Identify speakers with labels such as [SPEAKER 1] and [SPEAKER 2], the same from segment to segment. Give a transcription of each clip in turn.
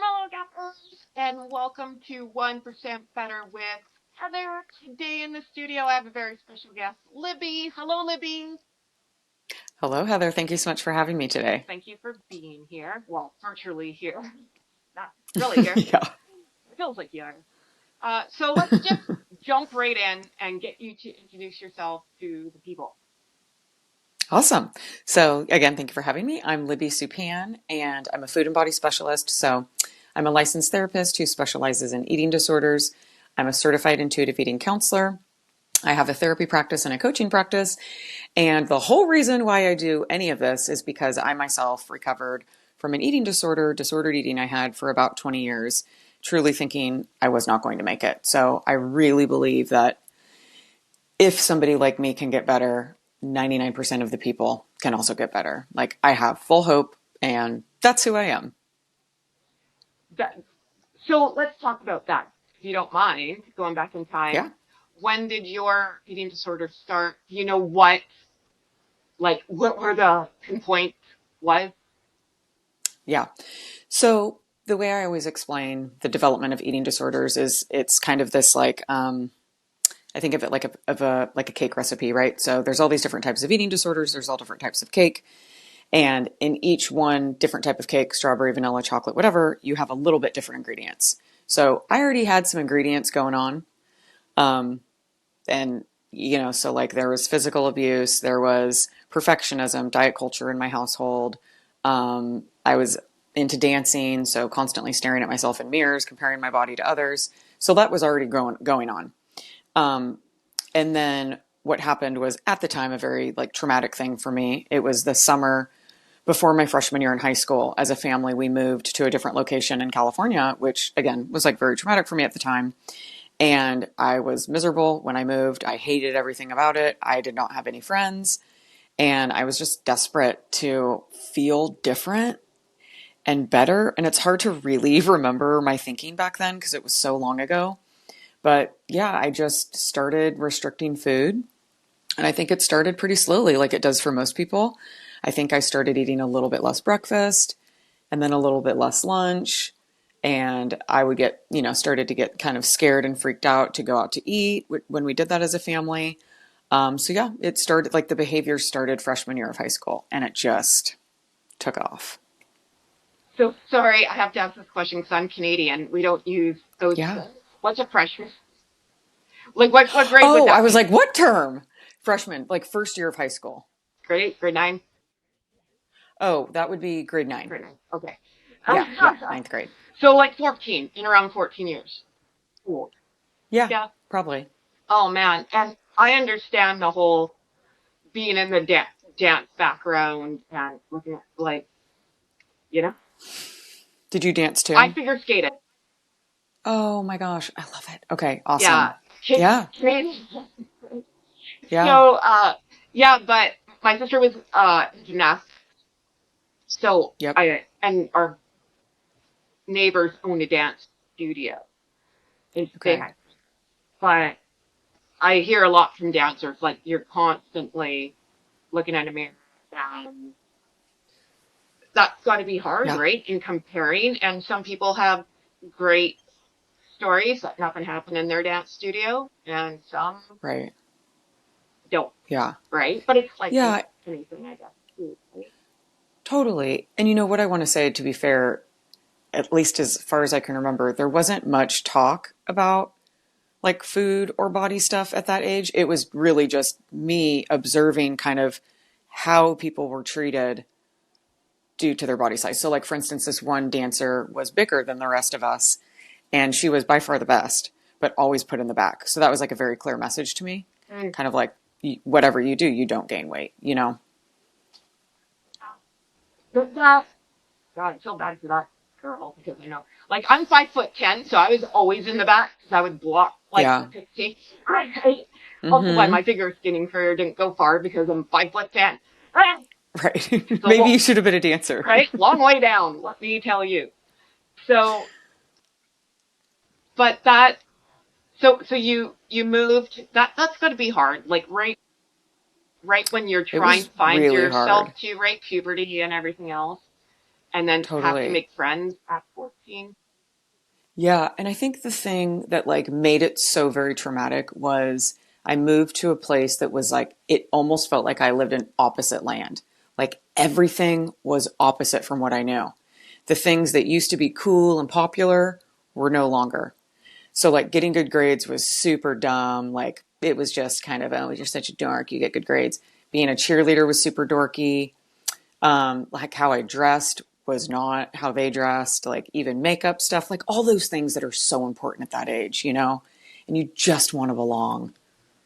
[SPEAKER 1] Hello, gappers, and welcome to 1% Better with Heather. Today in the studio, I have a very special guest, Libby. Hello, Libby.
[SPEAKER 2] Hello, Heather. Thank you so much for having me today.
[SPEAKER 1] Thank you for being here. Well, virtually here, not really here.
[SPEAKER 2] Yeah.
[SPEAKER 1] It feels like you are. So let's just jump right in and get you to introduce yourself to the people.
[SPEAKER 2] Awesome. So, again, thank you for having me. I'm Libby Supan, and I'm a food and body specialist. So, I'm a licensed therapist who specializes in eating disorders. I'm a certified intuitive eating counselor. I have a therapy practice and a coaching practice. And the whole reason why I do any of this is because I myself recovered from an eating disorder, disordered eating I had for about 20 years, truly thinking I was not going to make it. So, I really believe that if somebody like me can get better, 99% of the people can also get better. Like I have full hope, and that's who I am.
[SPEAKER 1] That, so let's talk about that, if you don't mind, going back in
[SPEAKER 2] Yeah.
[SPEAKER 1] time. When did your eating disorder start? Do you know what were the pinpoint was?
[SPEAKER 2] Yeah. So the way I always explain the development of eating disorders is it's kind of this like I think of it like a cake recipe, right? So there's all these different types of eating disorders. There's all different types of cake, and in each one different type of cake, strawberry, vanilla, chocolate, whatever, you have a little bit different ingredients. So I already had some ingredients going on. Um, and so like there was physical abuse, there was perfectionism, diet culture in my household. I was into dancing, so constantly staring at myself in mirrors, comparing my body to others. So that was already going on. Um, and then what happened was at the time a very like traumatic thing for me. It was the summer before my freshman year in high school. As a family, we moved to a different location in California, which again was like very traumatic for me at the time. And I was miserable when I moved. I hated everything about it. I did not have any friends. And I was just desperate to feel different and better. And it's hard to really remember my thinking back then because it was so long ago. But yeah, I just started restricting food. And I think it started pretty slowly, like it does for most people. I think I started eating a little bit less breakfast and then a little bit less lunch. And I would get, started to get kind of scared and freaked out to go out to eat when we did that as a family. So yeah, it started like the behavior started freshman year of high school and it just took off.
[SPEAKER 1] So sorry, I have to ask this question because I'm Canadian. We don't use those
[SPEAKER 2] Yeah.
[SPEAKER 1] terms. What's a freshman? Like what grade would
[SPEAKER 2] Oh, I
[SPEAKER 1] that
[SPEAKER 2] was
[SPEAKER 1] be?
[SPEAKER 2] like, what term? Freshman, like first year of high school.
[SPEAKER 1] Grade 8, grade 9,
[SPEAKER 2] Oh, that would be grade nine.
[SPEAKER 1] grade 9. Okay.
[SPEAKER 2] Yeah, yeah, ninth grade.
[SPEAKER 1] So like 14, in around 14 years. Cool.
[SPEAKER 2] Yeah,
[SPEAKER 1] Yeah.
[SPEAKER 2] probably.
[SPEAKER 1] Oh man, and I understand the whole being in the dance background and looking at you know,
[SPEAKER 2] Did you dance
[SPEAKER 1] I
[SPEAKER 2] too?
[SPEAKER 1] figure skated.
[SPEAKER 2] Oh my gosh, I love it. Okay,
[SPEAKER 1] Yeah.
[SPEAKER 2] awesome.
[SPEAKER 1] Kids,
[SPEAKER 2] Yeah,
[SPEAKER 1] kids.
[SPEAKER 2] yeah,
[SPEAKER 1] So, yeah, but my sister was gymnastics. So
[SPEAKER 2] yep.
[SPEAKER 1] I and our neighbors owned a dance studio. It's big,
[SPEAKER 2] Okay.
[SPEAKER 1] but I hear a lot from dancers like you're constantly looking at a mirror. And that's got to be hard,
[SPEAKER 2] Yeah,
[SPEAKER 1] right? In comparing, and some people have great stories that nothing happened in their dance studio, and some
[SPEAKER 2] right.
[SPEAKER 1] don't,
[SPEAKER 2] Yeah.
[SPEAKER 1] right? But it's like
[SPEAKER 2] Yeah,
[SPEAKER 1] anything, I guess. Too, right?
[SPEAKER 2] totally. And you know what I want to say, to be fair, at least as far as I can remember, there wasn't much talk about like food or body stuff at that age. It was really just me observing kind of how people were treated due to their body size. So, like, for instance, this one dancer was bigger than the rest of us, and she was by far the best, but always put in the back. So, that was like a very clear message to me.
[SPEAKER 1] And
[SPEAKER 2] Kind of like, whatever you do, you don't gain weight, you know?
[SPEAKER 1] that, God, I feel bad for that girl because I know, like, I'm 5'10", so I was always in the back because I would block like the
[SPEAKER 2] Yeah.
[SPEAKER 1] pixie. Right. Also, why
[SPEAKER 2] Mm
[SPEAKER 1] my figure skating career didn't go far because I'm 5'10".
[SPEAKER 2] hmm. Right.
[SPEAKER 1] So,
[SPEAKER 2] Maybe you should have been a dancer.
[SPEAKER 1] right, long way down. Let me tell you. So, but so you moved. That's got to be hard. Like right when you're
[SPEAKER 2] It
[SPEAKER 1] trying
[SPEAKER 2] was
[SPEAKER 1] to find
[SPEAKER 2] really
[SPEAKER 1] yourself
[SPEAKER 2] hard.
[SPEAKER 1] to right puberty and everything else. and then have to
[SPEAKER 2] Totally.
[SPEAKER 1] make friends at 14.
[SPEAKER 2] Yeah, and I think the thing that like made it so very traumatic was I moved to a place that was like it almost felt like I lived in opposite land. Like everything was opposite from what I knew. The things that used to be cool and popular were no longer. So like getting good grades was super dumb. Like it was just kind of, oh, you're such a dork, you get good grades. Being a cheerleader was super dorky. Like how I dressed was not how they dressed, like even makeup stuff, like all those things that are so important at that age, you know? And you just want to belong,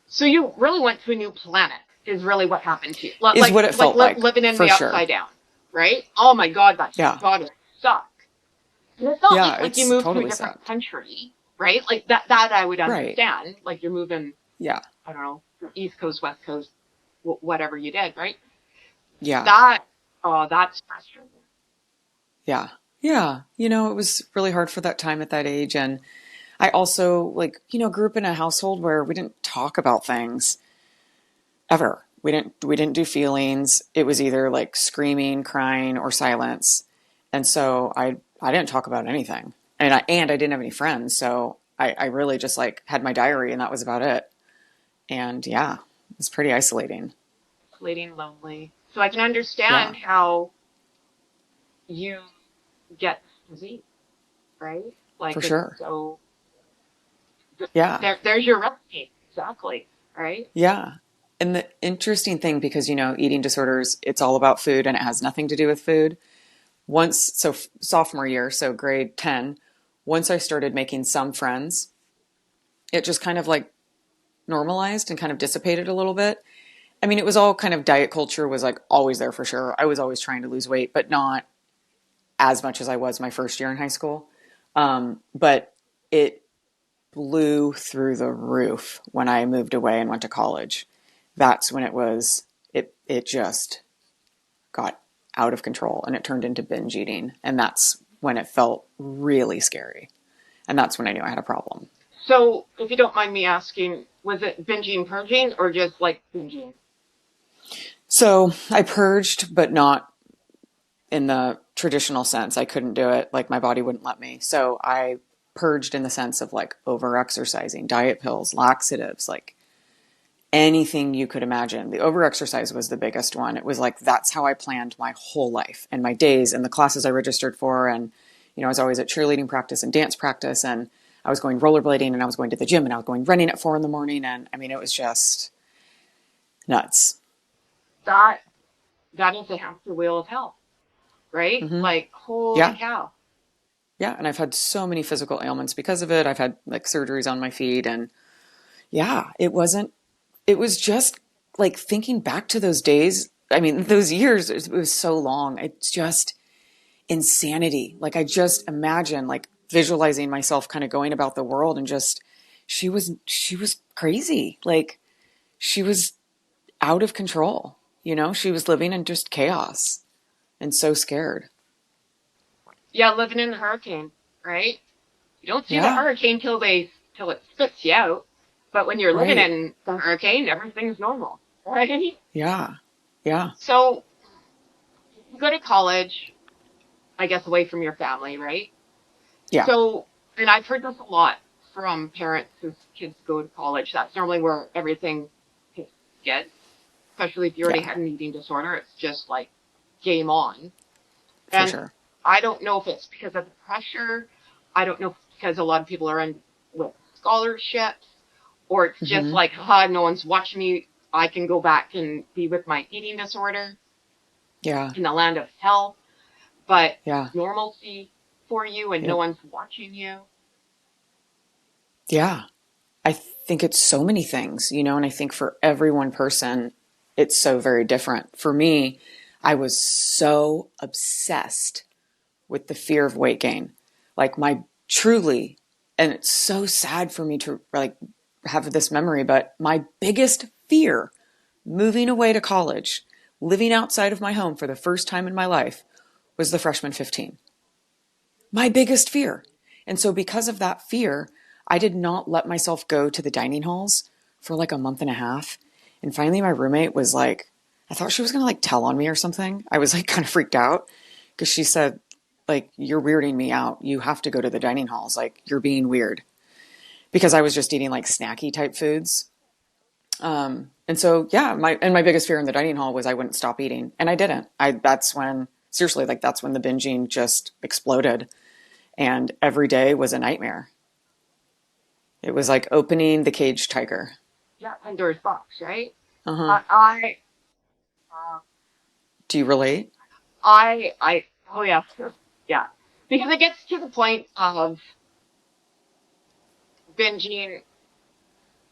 [SPEAKER 1] So you really went to a new planet, is really what happened to you.
[SPEAKER 2] is what it felt like,
[SPEAKER 1] Living in
[SPEAKER 2] for
[SPEAKER 1] the
[SPEAKER 2] sure.
[SPEAKER 1] upside down, right? Oh my God, that's
[SPEAKER 2] Yeah.
[SPEAKER 1] gotta suck. And it's not
[SPEAKER 2] Yeah,
[SPEAKER 1] like you
[SPEAKER 2] it's
[SPEAKER 1] moved to a
[SPEAKER 2] totally
[SPEAKER 1] different
[SPEAKER 2] sucked.
[SPEAKER 1] country, right? Like that I would
[SPEAKER 2] Right.
[SPEAKER 1] understand. Like you're moving,
[SPEAKER 2] Yeah.
[SPEAKER 1] I don't know, from East Coast, West Coast, whatever you did, right?
[SPEAKER 2] Yeah.
[SPEAKER 1] That, oh, that's frustrating.
[SPEAKER 2] Yeah. Yeah. You know, it was really hard for that time at that age. And I also, like, you know, grew up in a household where we didn't talk about things ever. We didn't do feelings. It was either like screaming, crying, or silence. And so I didn't talk about anything. And I didn't have any friends, so I really just like had my diary and that was about it. And yeah, it was pretty isolating.
[SPEAKER 1] Isolating, lonely. So I can
[SPEAKER 2] Yeah,
[SPEAKER 1] understand how you get this disease, right?
[SPEAKER 2] for
[SPEAKER 1] Like it's
[SPEAKER 2] sure.
[SPEAKER 1] so
[SPEAKER 2] Yeah.
[SPEAKER 1] there's your recipe. Exactly. Right?
[SPEAKER 2] Yeah. And the interesting thing, because you know, eating disorders, it's all about food and it has nothing to do with food. Once, so sophomore year, so grade 10, once I started making some friends, it just kind of like normalized and kind of dissipated a little bit. I mean, it was all kind of diet culture was like always there for sure. I was always trying to lose weight, but not as much as I was my first year in high school. But it blew through the roof when I moved away and went to college. That's when it just got out of control and it turned into binge eating. And that's when it felt really scary. And that's when I knew I had a problem.
[SPEAKER 1] So if you don't mind me asking, was it binging purging or just like binging?
[SPEAKER 2] So I purged, but not in the traditional sense. I couldn't do it. Like my body wouldn't let me. So I purged in the sense of like over exercising, diet pills, laxatives, like anything you could imagine. The over exercise was the biggest one. It was like that's how I planned my whole life and my days and the classes I registered for. And, you know, I was always at cheerleading practice and dance practice. And I was going rollerblading and I was going to the gym and I was going running at 4 in the morning. And I mean, it was just nuts.
[SPEAKER 1] That that is a hamster wheel of hell, right?
[SPEAKER 2] Hmm.
[SPEAKER 1] Like holy
[SPEAKER 2] Yeah.
[SPEAKER 1] cow.
[SPEAKER 2] Yeah. And I've had so many physical ailments because of it. I've had like surgeries on my feet. And yeah, it was just like thinking back to those days. I mean, those years, it was so long. It's just insanity. Like, I just imagine like visualizing myself kind of going about the world and just, she was crazy. Like, she was out of control. You know, she was living in just chaos and so scared.
[SPEAKER 1] Yeah, living in a hurricane, right? You don't see the
[SPEAKER 2] Yeah,
[SPEAKER 1] hurricane till it spits you out. But when you're living
[SPEAKER 2] right.
[SPEAKER 1] in the hurricane, everything's normal, right?
[SPEAKER 2] Yeah, yeah,
[SPEAKER 1] So you go to college, I guess away from your family, right?
[SPEAKER 2] yeah,
[SPEAKER 1] So, and I've heard this a lot from parents whose kids go to college. That's normally where everything gets, especially if you already
[SPEAKER 2] yeah,
[SPEAKER 1] had an eating disorder. It's just like game on.
[SPEAKER 2] for
[SPEAKER 1] And
[SPEAKER 2] sure.
[SPEAKER 1] I don't know if it's because of the pressure. I don't know if it's because a lot of people are in with scholarships, or it's just
[SPEAKER 2] Hmm.
[SPEAKER 1] like, ha, no one's watching me. I can go back and be with my eating disorder
[SPEAKER 2] Yeah,
[SPEAKER 1] in the land of hell, but
[SPEAKER 2] yeah,
[SPEAKER 1] normalcy for you and no
[SPEAKER 2] yep,
[SPEAKER 1] one's watching you.
[SPEAKER 2] yeah. I think it's so many things, you know, and I think for every one person, it's so very different. For me, I was so obsessed with the fear of weight gain. Like my truly, and it's so sad for me to like have this memory, but my biggest fear moving away to college, living outside of my home for the first time in my life was the freshman 15. My biggest fear. And so, because of that fear, I did not let myself go to the dining halls for like a month and a half. And finally, my roommate was like, I thought she was going to like tell on me or something. I was like kind of freaked out. because she said, like, you're weirding me out. You have to go to the dining halls. Like, you're being weird. Because I was just eating like snacky type foods. And so, yeah, my biggest fear in the dining hall was I wouldn't stop eating. And I didn't. That's when, seriously, like, that's when the binging just exploded. And every day was a nightmare. It was like opening the caged tiger.
[SPEAKER 1] Yeah, Pandora's box, right?
[SPEAKER 2] Uh huh.
[SPEAKER 1] I, uh,
[SPEAKER 2] Do you relate?
[SPEAKER 1] oh yeah, yeah, because it gets to the point of binging.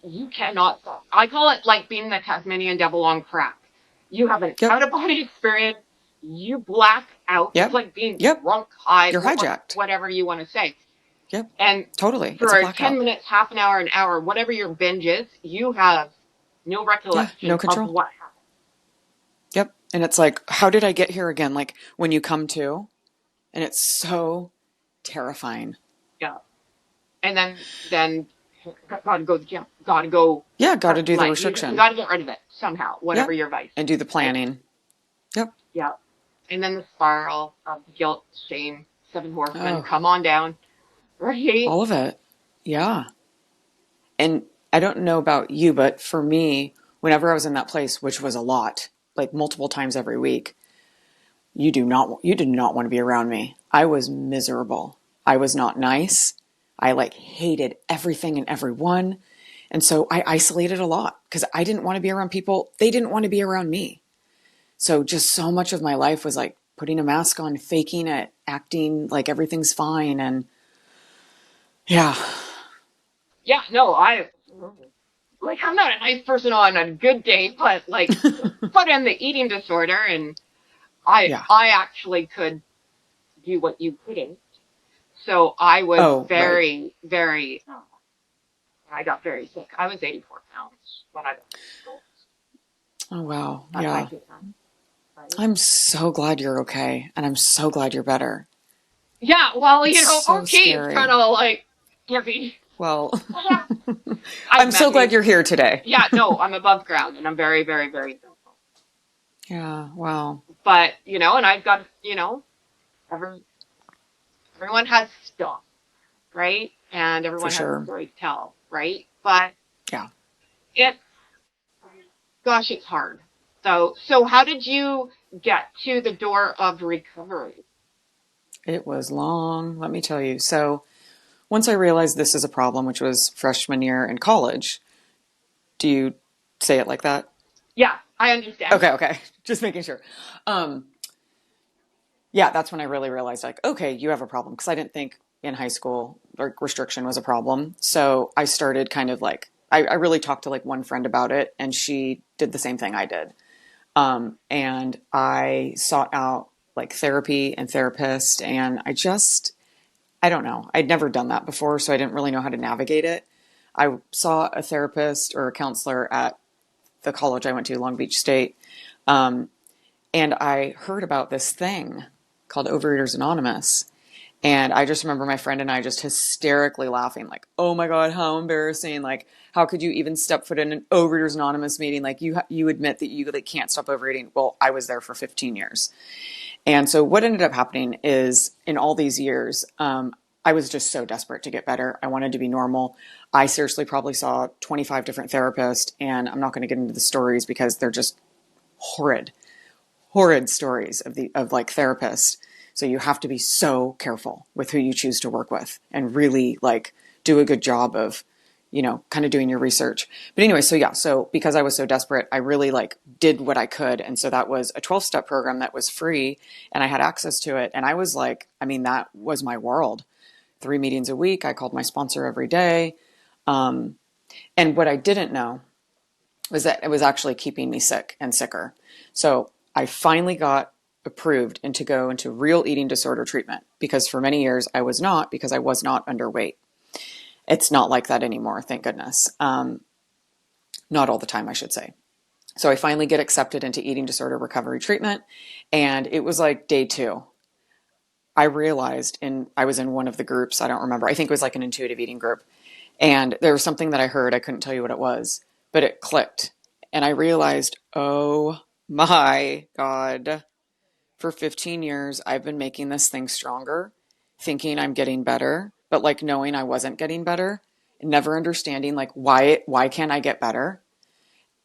[SPEAKER 1] You cannot stop. I call it like being the Tasmanian devil on crack. You have an
[SPEAKER 2] Yep.
[SPEAKER 1] out of body experience. You black out. It's
[SPEAKER 2] Yep.
[SPEAKER 1] like being
[SPEAKER 2] Yep.
[SPEAKER 1] drunk, high,
[SPEAKER 2] You're hijacked.
[SPEAKER 1] whatever you want to say.
[SPEAKER 2] Yep.
[SPEAKER 1] And
[SPEAKER 2] Totally. It's a
[SPEAKER 1] for 10
[SPEAKER 2] blackout.
[SPEAKER 1] minutes, half an hour, whatever your binge is, you have no
[SPEAKER 2] Yeah. No
[SPEAKER 1] recollection of
[SPEAKER 2] control.
[SPEAKER 1] what happened.
[SPEAKER 2] Yep. And it's like, how did I get here again? Like when you come to, and it's so terrifying.
[SPEAKER 1] Yeah. And then gotta go to the gym. Gotta go.
[SPEAKER 2] Yeah. Got to do the
[SPEAKER 1] Like, you
[SPEAKER 2] restriction.
[SPEAKER 1] gotta get rid of it somehow, whatever
[SPEAKER 2] Yep.
[SPEAKER 1] your vice.
[SPEAKER 2] And do the
[SPEAKER 1] Right?
[SPEAKER 2] planning. Yep.
[SPEAKER 1] Yeah. And then the spiral of guilt, shame, seven horsemen,
[SPEAKER 2] Oh,
[SPEAKER 1] come on down. Right?
[SPEAKER 2] all of it. Yeah. And I don't know about you, but for me, whenever I was in that place, which was a lot, like multiple times every week, you did not want to be around me. I was miserable. I was not nice. I like hated everything and everyone. And so I isolated a lot because I didn't want to be around people. They didn't want to be around me. So just so much of my life was like putting a mask on, faking it, acting like everything's fine. And yeah,
[SPEAKER 1] Yeah, no, like, I'm not a nice person on a good day, but like, put in the eating disorder and
[SPEAKER 2] yeah.
[SPEAKER 1] I actually could do what you couldn't. So I was
[SPEAKER 2] Oh, right.
[SPEAKER 1] very, very, I got very sick. I was 84 pounds when I got sick.
[SPEAKER 2] Oh, wow.
[SPEAKER 1] That's my
[SPEAKER 2] Yeah.
[SPEAKER 1] two pounds, right?
[SPEAKER 2] I'm so glad you're okay. And I'm so glad you're better.
[SPEAKER 1] Yeah, well,
[SPEAKER 2] It's so
[SPEAKER 1] okay, it's kind
[SPEAKER 2] scary.
[SPEAKER 1] of like heavy.
[SPEAKER 2] Well,
[SPEAKER 1] Yeah, I've
[SPEAKER 2] I'm
[SPEAKER 1] met
[SPEAKER 2] so glad
[SPEAKER 1] you.
[SPEAKER 2] you're here today.
[SPEAKER 1] Yeah, no, I'm above ground and I'm very, very, very grateful.
[SPEAKER 2] Yeah. Wow.
[SPEAKER 1] But, and I've got, every, everyone has stuff, right? And
[SPEAKER 2] For
[SPEAKER 1] everyone has a
[SPEAKER 2] sure.
[SPEAKER 1] story to tell, right? But
[SPEAKER 2] Yeah.
[SPEAKER 1] it, gosh, it's hard. So how did you get to the door of recovery?
[SPEAKER 2] It was long, let me tell you. So once I realized this is a problem, which was freshman year in college, do you say it like that?
[SPEAKER 1] Yeah, I understand.
[SPEAKER 2] Okay. Okay. Just making sure. Um, yeah, that's when I really realized, like, okay, you have a problem. Because I didn't think in high school like restriction was a problem. So I started kind of like I really talked to like one friend about it, and she did the same thing I did. And I sought out like therapy and therapist, and I don't know, I'd never done that before, so I didn't really know how to navigate it. I saw a therapist or a counselor at the college I went to, Long Beach State, and I heard about this thing called Overeaters Anonymous. And I just remember my friend and I just hysterically laughing, like, "Oh my God, how embarrassing! Like, how could you even step foot in an Overeaters Anonymous meeting? Like, you admit that you like can't stop overeating." Well, I was there for 15 years, and so what ended up happening is, in all these years, I was just so desperate to get better. I wanted to be normal. I seriously probably saw 25 different therapists, and I'm not going to get into the stories because they're just horrid, horrid stories of like therapists. So you have to be so careful with who you choose to work with and really like do a good job of, kind of doing your research. But anyway, so yeah, so because I was so desperate, I really like did what I could. And so that was a 12-step program that was free and I had access to it. And I was like, I mean, that was my world. 3 meetings a week. I called my sponsor every day. And what I didn't know was that it was actually keeping me sick and sicker. So I finally got approved and to go into real eating disorder treatment because for many years I was not because I was not underweight. It's not like that anymore, thank goodness. Not all the time, I should say. So I finally get accepted into eating disorder recovery treatment, and it was like day 2. I realized I was in one of the groups, I don't remember, I think it was like an intuitive eating group, and there was something that I heard, I couldn't tell you what it was, but it clicked. And I realized, oh my God, for 15 years, I've been making this thing stronger, thinking I'm getting better, but like knowing I wasn't getting better, never understanding like why can't I get better?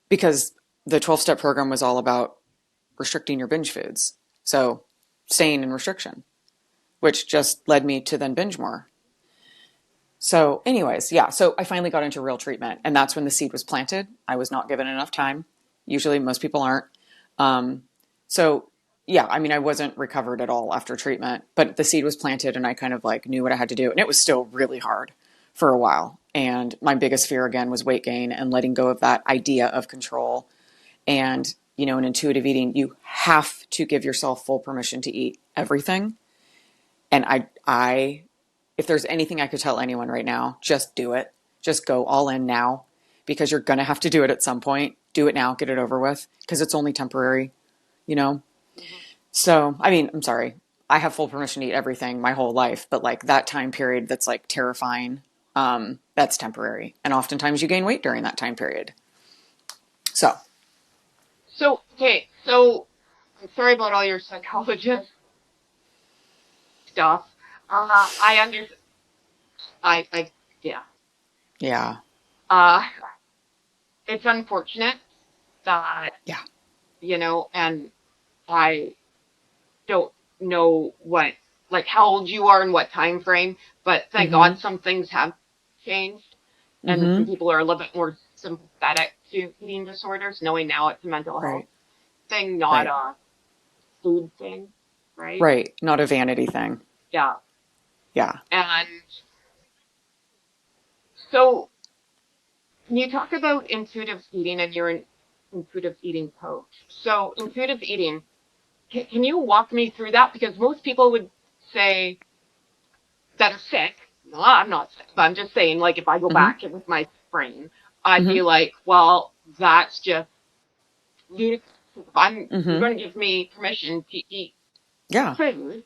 [SPEAKER 2] Because the 12-step program was all about restricting your binge foods. So staying in restriction, which just led me to then binge more. So anyways, yeah, so I finally got into real treatment, and that's when the seed was planted. I was not given enough time. Usually most people aren't. Um, so yeah, I mean, I wasn't recovered at all after treatment, but the seed was planted and I kind of like knew what I had to do. And it was still really hard for a while. And my biggest fear again was weight gain and letting go of that idea of control. And, in intuitive eating, you have to give yourself full permission to eat everything. And if there's anything I could tell anyone right now, just do it. Just go all in now, because you're going to have to do it at some point. Do it now, get it over with, because it's only temporary, you know? So, I mean, I'm sorry. I have full permission to eat everything my whole life, but like that time period that's like terrifying, that's temporary. And oftentimes you gain weight during that time period. So,
[SPEAKER 1] Okay, so I'm sorry about all your psychologist stuff. I under, yeah.
[SPEAKER 2] yeah,
[SPEAKER 1] Uh, it's unfortunate that,
[SPEAKER 2] yeah.
[SPEAKER 1] and I don't know how old you are and what time frame, but thank God some things have changed, and some people are a little bit more sympathetic to eating disorders, knowing now it's a mental health
[SPEAKER 2] Right.
[SPEAKER 1] thing, not
[SPEAKER 2] Right.
[SPEAKER 1] a food thing, right?
[SPEAKER 2] Right. Not a vanity thing.
[SPEAKER 1] Yeah.
[SPEAKER 2] Yeah.
[SPEAKER 1] And so when you talk about intuitive eating and you're an intuitive eating coach, so intuitive eating, can you walk me through that? Because most people would say that are sick. No, I'm not sick, but I'm just saying, like, if I go
[SPEAKER 2] Mm-hmm.
[SPEAKER 1] back with my brain, I'd be
[SPEAKER 2] Mm-hmm.
[SPEAKER 1] like, well, that's just ludicrous. If you're
[SPEAKER 2] Mm-hmm.
[SPEAKER 1] going to give me permission to eat
[SPEAKER 2] Yeah.
[SPEAKER 1] food,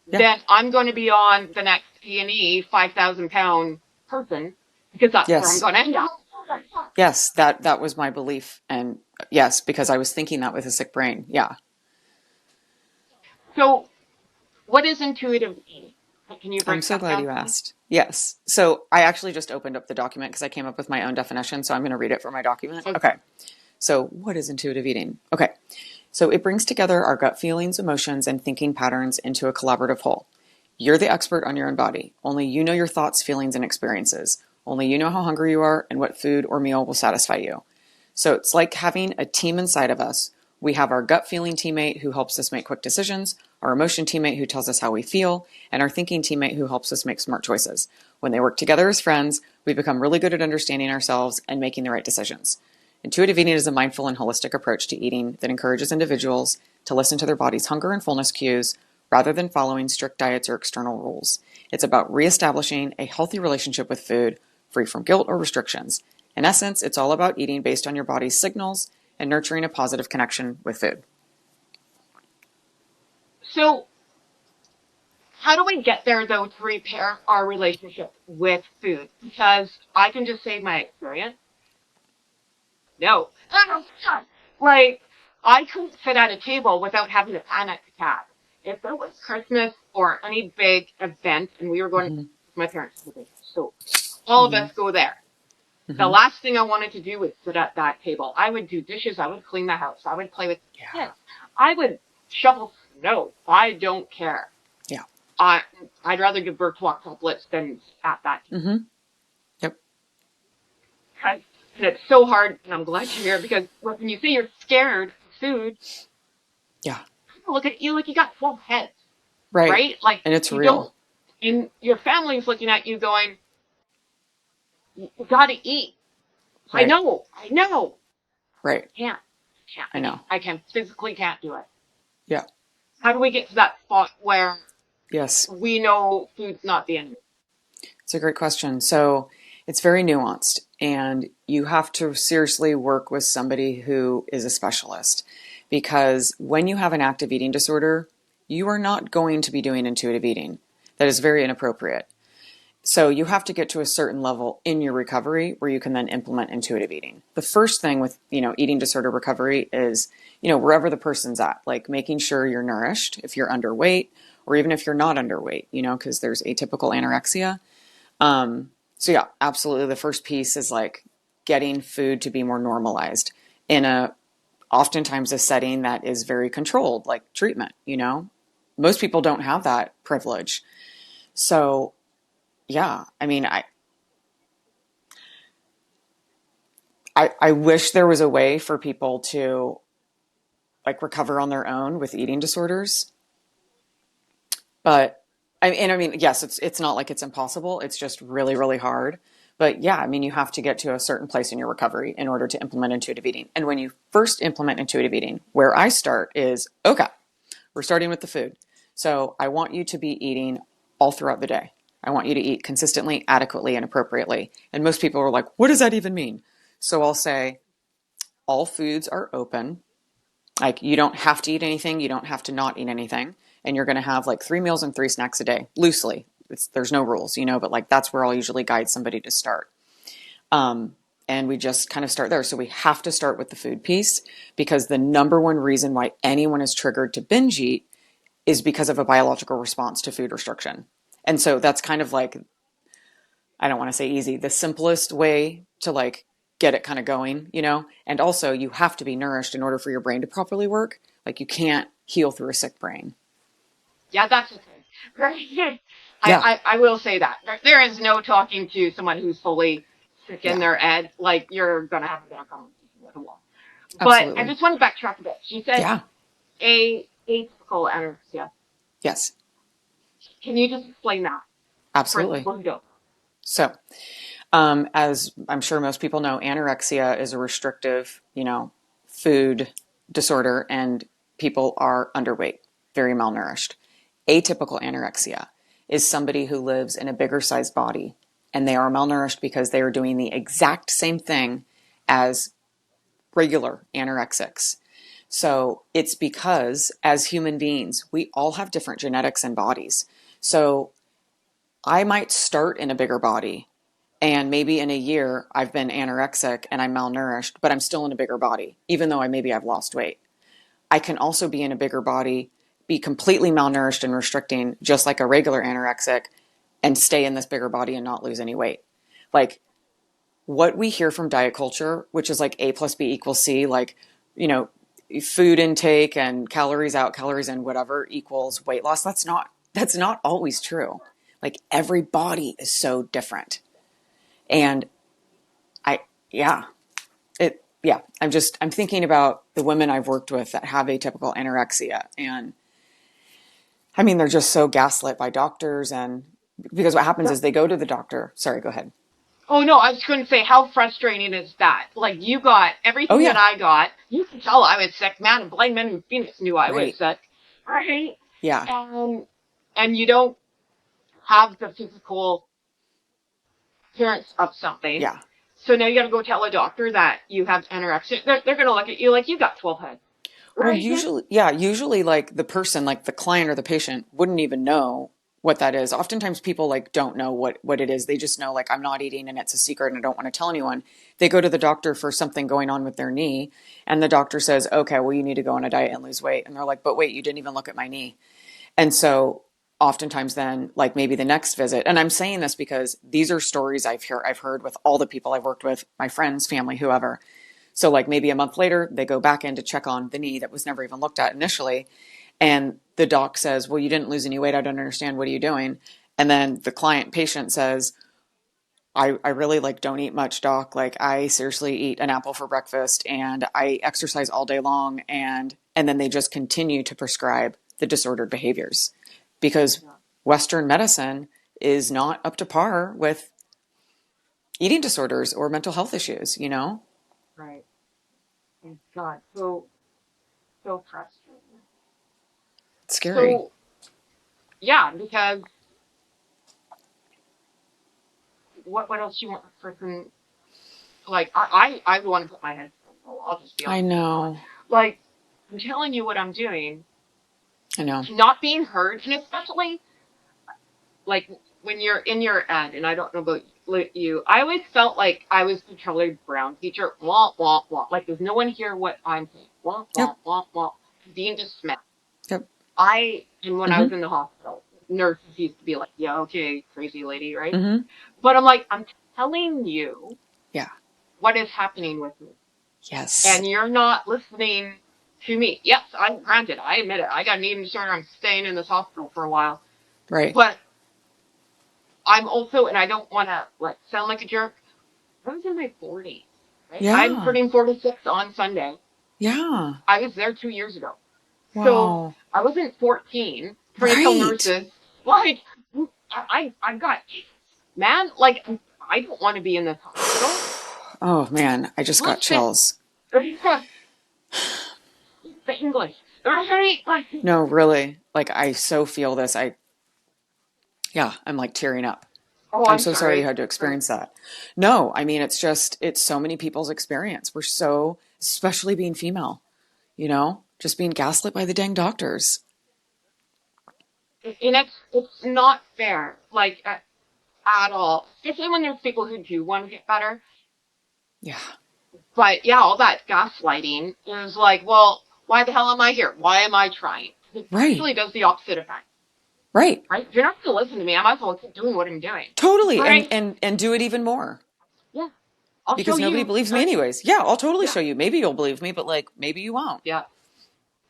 [SPEAKER 2] Yeah.
[SPEAKER 1] then I'm going to be on the next A&E 5,000-pound person, because that's where I'm
[SPEAKER 2] Yes.
[SPEAKER 1] going to end up.
[SPEAKER 2] Yes. That was my belief. And yes, because I was thinking that with a sick brain. Yeah.
[SPEAKER 1] So, what is intuitive eating? Can you
[SPEAKER 2] I'm
[SPEAKER 1] break
[SPEAKER 2] so
[SPEAKER 1] that
[SPEAKER 2] glad
[SPEAKER 1] down
[SPEAKER 2] you
[SPEAKER 1] for me?
[SPEAKER 2] asked. Yes. So I actually just opened up the document because I came up with my own definition. So I'm going to read it for my document.
[SPEAKER 1] Okay.
[SPEAKER 2] Okay. So what is intuitive eating? Okay. So it brings together our gut feelings, emotions, and thinking patterns into a collaborative whole. You're the expert on your own body. Only you know your thoughts, feelings, and experiences. Only you know how hungry you are and what food or meal will satisfy you. So it's like having a team inside of us. We have our gut feeling teammate who helps us make quick decisions, our emotion teammate who tells us how we feel, and our thinking teammate who helps us make smart choices. When they work together as friends, we become really good at understanding ourselves and making the right decisions. Intuitive eating is a mindful and holistic approach to eating that encourages individuals to listen to their body's hunger and fullness cues rather than following strict diets or external rules. It's about reestablishing a healthy relationship with food, free from guilt or restrictions. In essence, it's all about eating based on your body's signals and nurturing a positive connection with food.
[SPEAKER 1] So, how do we get there, though, to repair our relationship with food? Because I can just say my experience. No. Like, I couldn't sit at a table without having a panic attack. If there was Christmas or any big event and we were going to
[SPEAKER 2] Mm-hmm.
[SPEAKER 1] my parents, so all of
[SPEAKER 2] Mm-hmm.
[SPEAKER 1] us go there. The
[SPEAKER 2] Mm-hmm.
[SPEAKER 1] last thing I wanted to do was sit at that table. I would do dishes. I would clean the house. I would play with
[SPEAKER 2] Yeah.
[SPEAKER 1] kids. I would shovel snow. I don't care.
[SPEAKER 2] Yeah.
[SPEAKER 1] I, I'd rather give birth to octuplets than at that table.
[SPEAKER 2] Mm-hmm. Yep.
[SPEAKER 1] And it's so hard, and I'm glad you're here, because when you say you're scared of food,
[SPEAKER 2] Yeah.
[SPEAKER 1] people look at you like you got 12 heads,
[SPEAKER 2] Right.
[SPEAKER 1] right? Like,
[SPEAKER 2] And it's
[SPEAKER 1] you don't,
[SPEAKER 2] real.
[SPEAKER 1] and your family's looking at you going, you gotta eat.
[SPEAKER 2] Right.
[SPEAKER 1] I know.
[SPEAKER 2] Right.
[SPEAKER 1] Can't,
[SPEAKER 2] I know.
[SPEAKER 1] I can physically can't do it.
[SPEAKER 2] Yeah.
[SPEAKER 1] How do we get to that spot where
[SPEAKER 2] Yes.
[SPEAKER 1] we know food's not the enemy?
[SPEAKER 2] It's a great question. So it's very nuanced, and you have to seriously work with somebody who is a specialist, because when you have an active eating disorder, you are not going to be doing intuitive eating. That is very inappropriate. So you have to get to a certain level in your recovery where you can then implement intuitive eating. The first thing with, eating disorder recovery is, wherever the person's at, like making sure you're nourished if you're underweight or even if you're not underweight, because there's atypical anorexia. So yeah, absolutely. The first piece is like getting food to be more normalized in oftentimes a setting that is very controlled, like treatment. Most people don't have that privilege. So yeah, I mean, I wish there was a way for people to like recover on their own with eating disorders. But I mean, yes, it's not like it's impossible. It's just really, really hard. But yeah, I mean, you have to get to a certain place in your recovery in order to implement intuitive eating. And when you first implement intuitive eating, where I start is, okay, we're starting with the food. So I want you to be eating all throughout the day. I want you to eat consistently, adequately, and appropriately. And most people are like, what does that even mean? So I'll say, all foods are open. Like you don't have to eat anything, you don't have to not eat anything, and you're going to have like 3 meals and 3 snacks a day, loosely. There's no rules, but like that's where I'll usually guide somebody to start. And we just kind of start there. So we have to start with the food piece because the number one reason why anyone is triggered to binge eat is because of a biological response to food restriction. And so that's kind of like, I don't want to say easy, the simplest way to like get it kind of going. And also you have to be nourished in order for your brain to properly work. Like you can't heal through a sick brain.
[SPEAKER 1] Yeah, that's the thing. Right?
[SPEAKER 2] Yeah.
[SPEAKER 1] I will say that. There is no talking to someone who's fully sick in
[SPEAKER 2] Yeah.
[SPEAKER 1] their head. Like, you're going to have a better conversation with a wall. But I
[SPEAKER 2] Absolutely.
[SPEAKER 1] just want to backtrack a bit. She said
[SPEAKER 2] Yeah.
[SPEAKER 1] atypical anorexia.
[SPEAKER 2] Yes.
[SPEAKER 1] Can you just explain that for
[SPEAKER 2] Absolutely.
[SPEAKER 1] people who don't?
[SPEAKER 2] So, as I'm sure most people know, anorexia is a restrictive, food disorder, and people are underweight, very malnourished. Atypical anorexia is somebody who lives in a bigger sized body and they are malnourished because they are doing the exact same thing as regular anorexics. So it's because as human beings, we all have different genetics and bodies. So I might start in a bigger body and maybe in a year I've been anorexic and I'm malnourished, but I'm still in a bigger body, even though I've lost weight. I can also be in a bigger body, be completely malnourished and restricting, just like a regular anorexic, and stay in this bigger body and not lose any weight. Like what we hear from diet culture, which is like A plus B equals C, like, you know, food intake and calories out, calories in, whatever equals weight loss. That's not always true. Like every body is so different. And I, yeah, I'm thinking about the women I've worked with that have atypical anorexia. And I mean, they're just so gaslit by doctors. And because what happens is they go to the doctor. Sorry, go ahead.
[SPEAKER 1] Oh no, I was going to say, how frustrating is that? Like, you got
[SPEAKER 2] Oh,
[SPEAKER 1] everything that
[SPEAKER 2] yeah.
[SPEAKER 1] I got. You can tell I was sick, man. And blind men in Phoenix knew I was
[SPEAKER 2] Right.
[SPEAKER 1] sick, right?
[SPEAKER 2] Yeah.
[SPEAKER 1] And you don't have the physical appearance of something.
[SPEAKER 2] Yeah.
[SPEAKER 1] So now you got to go tell a doctor that you have anorexia. They're going to look at you like you got 12 heads,
[SPEAKER 2] Well,
[SPEAKER 1] right?
[SPEAKER 2] usually like the person, like the client or the patient wouldn't even know what that is. Oftentimes people like don't know what it is. They just know like I'm not eating and it's a secret and I don't want to tell anyone. They go to the doctor for something going on with their knee and the doctor says, "Okay, well you need to go on a diet and lose weight." And they're like, "But wait, you didn't even look at my knee." And so oftentimes then like maybe the next visit, and I'm saying this because these are stories I've heard with all the people I've worked with, my friends, family, whoever. So like maybe a month later, they go back in to check on the knee that was never even looked at initially. And the doc says, "Well, you didn't lose any weight. I don't understand. What are you doing?" And then the client patient says, I really like don't eat much, doc. Like I seriously eat an apple for breakfast and I exercise all day long. And then they just continue to prescribe the disordered behaviors because Western medicine is not up to par with eating disorders or mental health issues.
[SPEAKER 1] Right. Oh, God, so frustrating.
[SPEAKER 2] It's scary.
[SPEAKER 1] So yeah, because what else you want the person like? I want to put my head. I'll just be
[SPEAKER 2] I
[SPEAKER 1] honest.
[SPEAKER 2] know.
[SPEAKER 1] Like, I'm telling you what I'm doing,
[SPEAKER 2] I know.
[SPEAKER 1] not being heard, and especially like when you're in your ad, and I don't know about you, I always felt like I was the Charlie Brown teacher. Wah, wah, wah. Like, does no one hear what I'm saying? Wah,
[SPEAKER 2] Yep.
[SPEAKER 1] wah, wah, wah. Being dismissed.
[SPEAKER 2] Yep.
[SPEAKER 1] And when I was
[SPEAKER 2] Mm-hmm.
[SPEAKER 1] in the hospital, nurses used to be like, yeah, okay, crazy lady, right?
[SPEAKER 2] Mm-hmm.
[SPEAKER 1] But I'm like, I'm telling you
[SPEAKER 2] Yeah.
[SPEAKER 1] what is happening with me.
[SPEAKER 2] Yes.
[SPEAKER 1] And you're not listening to me. Yes, granted, I admit it. I got an eating disorder. I'm staying in this hospital for a while.
[SPEAKER 2] Right.
[SPEAKER 1] But I'm also, and I don't want to like sound like a jerk, I was in my 40s, right? I'm
[SPEAKER 2] Yeah.
[SPEAKER 1] turning 46 on Sunday.
[SPEAKER 2] Yeah.
[SPEAKER 1] I was there 2 years ago. So
[SPEAKER 2] Wow.
[SPEAKER 1] I wasn't 14 trying to tell
[SPEAKER 2] Right.
[SPEAKER 1] nurses, like, I got, man, like, I don't want to be in this hospital.
[SPEAKER 2] Oh man, I just got
[SPEAKER 1] Listen,
[SPEAKER 2] chills.
[SPEAKER 1] the English, right? Like,
[SPEAKER 2] No, really. Like I so feel this. Yeah, I'm like tearing up.
[SPEAKER 1] oh,
[SPEAKER 2] I'm
[SPEAKER 1] I'm
[SPEAKER 2] so sorry you
[SPEAKER 1] sorry.
[SPEAKER 2] had to experience that. No, I mean, it's so many people's experience. We're so, especially being female, just being gaslit by the dang doctors.
[SPEAKER 1] And it's not fair, like, at all. Especially when there's people who do want to get better.
[SPEAKER 2] Yeah.
[SPEAKER 1] But yeah, all that gaslighting is like, well, why the hell am I here? Why am I trying? It
[SPEAKER 2] Right.
[SPEAKER 1] actually does the opposite effect,
[SPEAKER 2] Right.
[SPEAKER 1] right? If you're not going to listen to me, I might as well keep doing what I'm doing,
[SPEAKER 2] Totally. And,
[SPEAKER 1] right?
[SPEAKER 2] and, and do it even more
[SPEAKER 1] Yeah, I'll show
[SPEAKER 2] because nobody
[SPEAKER 1] you.
[SPEAKER 2] believes me anyways. Yeah, I'll totally
[SPEAKER 1] Yeah,
[SPEAKER 2] show you. Maybe you'll believe me, but like, maybe you won't.
[SPEAKER 1] yeah,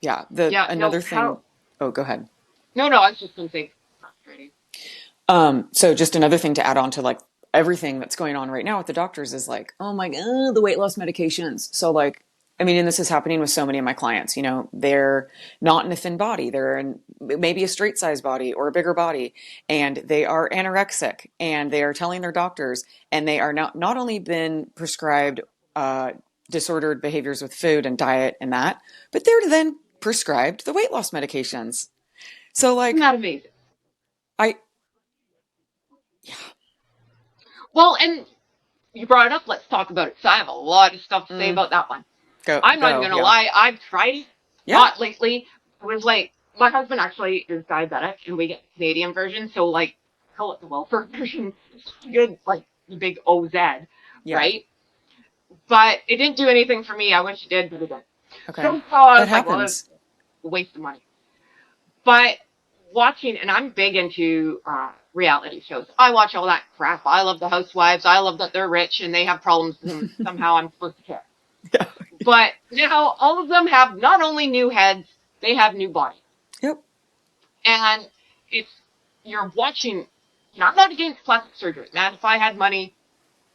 [SPEAKER 2] Yeah.
[SPEAKER 1] yeah. No,
[SPEAKER 2] Another thing.
[SPEAKER 1] how?
[SPEAKER 2] Oh, go ahead.
[SPEAKER 1] No, no. I was just going to say, frustrating.
[SPEAKER 2] So just another thing to add on to like everything that's going on right now with the doctors is like, oh my God, the weight loss medications. So like, I mean, and this is happening with so many of my clients, they're not in a thin body. They're in maybe a straight size body or a bigger body, and they are anorexic and they are telling their doctors, and they are not only been prescribed, disordered behaviors with food and diet and that, but they're then prescribed the weight loss medications. So
[SPEAKER 1] Isn't
[SPEAKER 2] like,
[SPEAKER 1] that amazing?
[SPEAKER 2] I,
[SPEAKER 1] Well, and you brought it up. Let's talk about it. So I have a lot of stuff to say
[SPEAKER 2] mm,
[SPEAKER 1] about that one. I'm not even
[SPEAKER 2] go.
[SPEAKER 1] going to
[SPEAKER 2] Yeah.
[SPEAKER 1] lie. I've tried it.
[SPEAKER 2] Yeah.
[SPEAKER 1] Not lately. It was like, my husband actually is diabetic, and we get the Canadian version. So, like, call it the welfare version. It's good, like, the big OZ,
[SPEAKER 2] Yeah.
[SPEAKER 1] right? But it didn't do anything for me. I wish it did, but it didn't.
[SPEAKER 2] Okay.
[SPEAKER 1] So I
[SPEAKER 2] That
[SPEAKER 1] was like, well, that's
[SPEAKER 2] happens.
[SPEAKER 1] a waste of money. But watching, and I'm big into reality shows. I watch all that crap. I love the housewives. I love that they're rich and they have problems, and somehow I'm supposed to care.
[SPEAKER 2] Yeah.
[SPEAKER 1] But now all of them have not only new heads, they have new bodies.
[SPEAKER 2] Yep.
[SPEAKER 1] And it's, you're watching, I'm not against plastic surgery. Man, if I had money,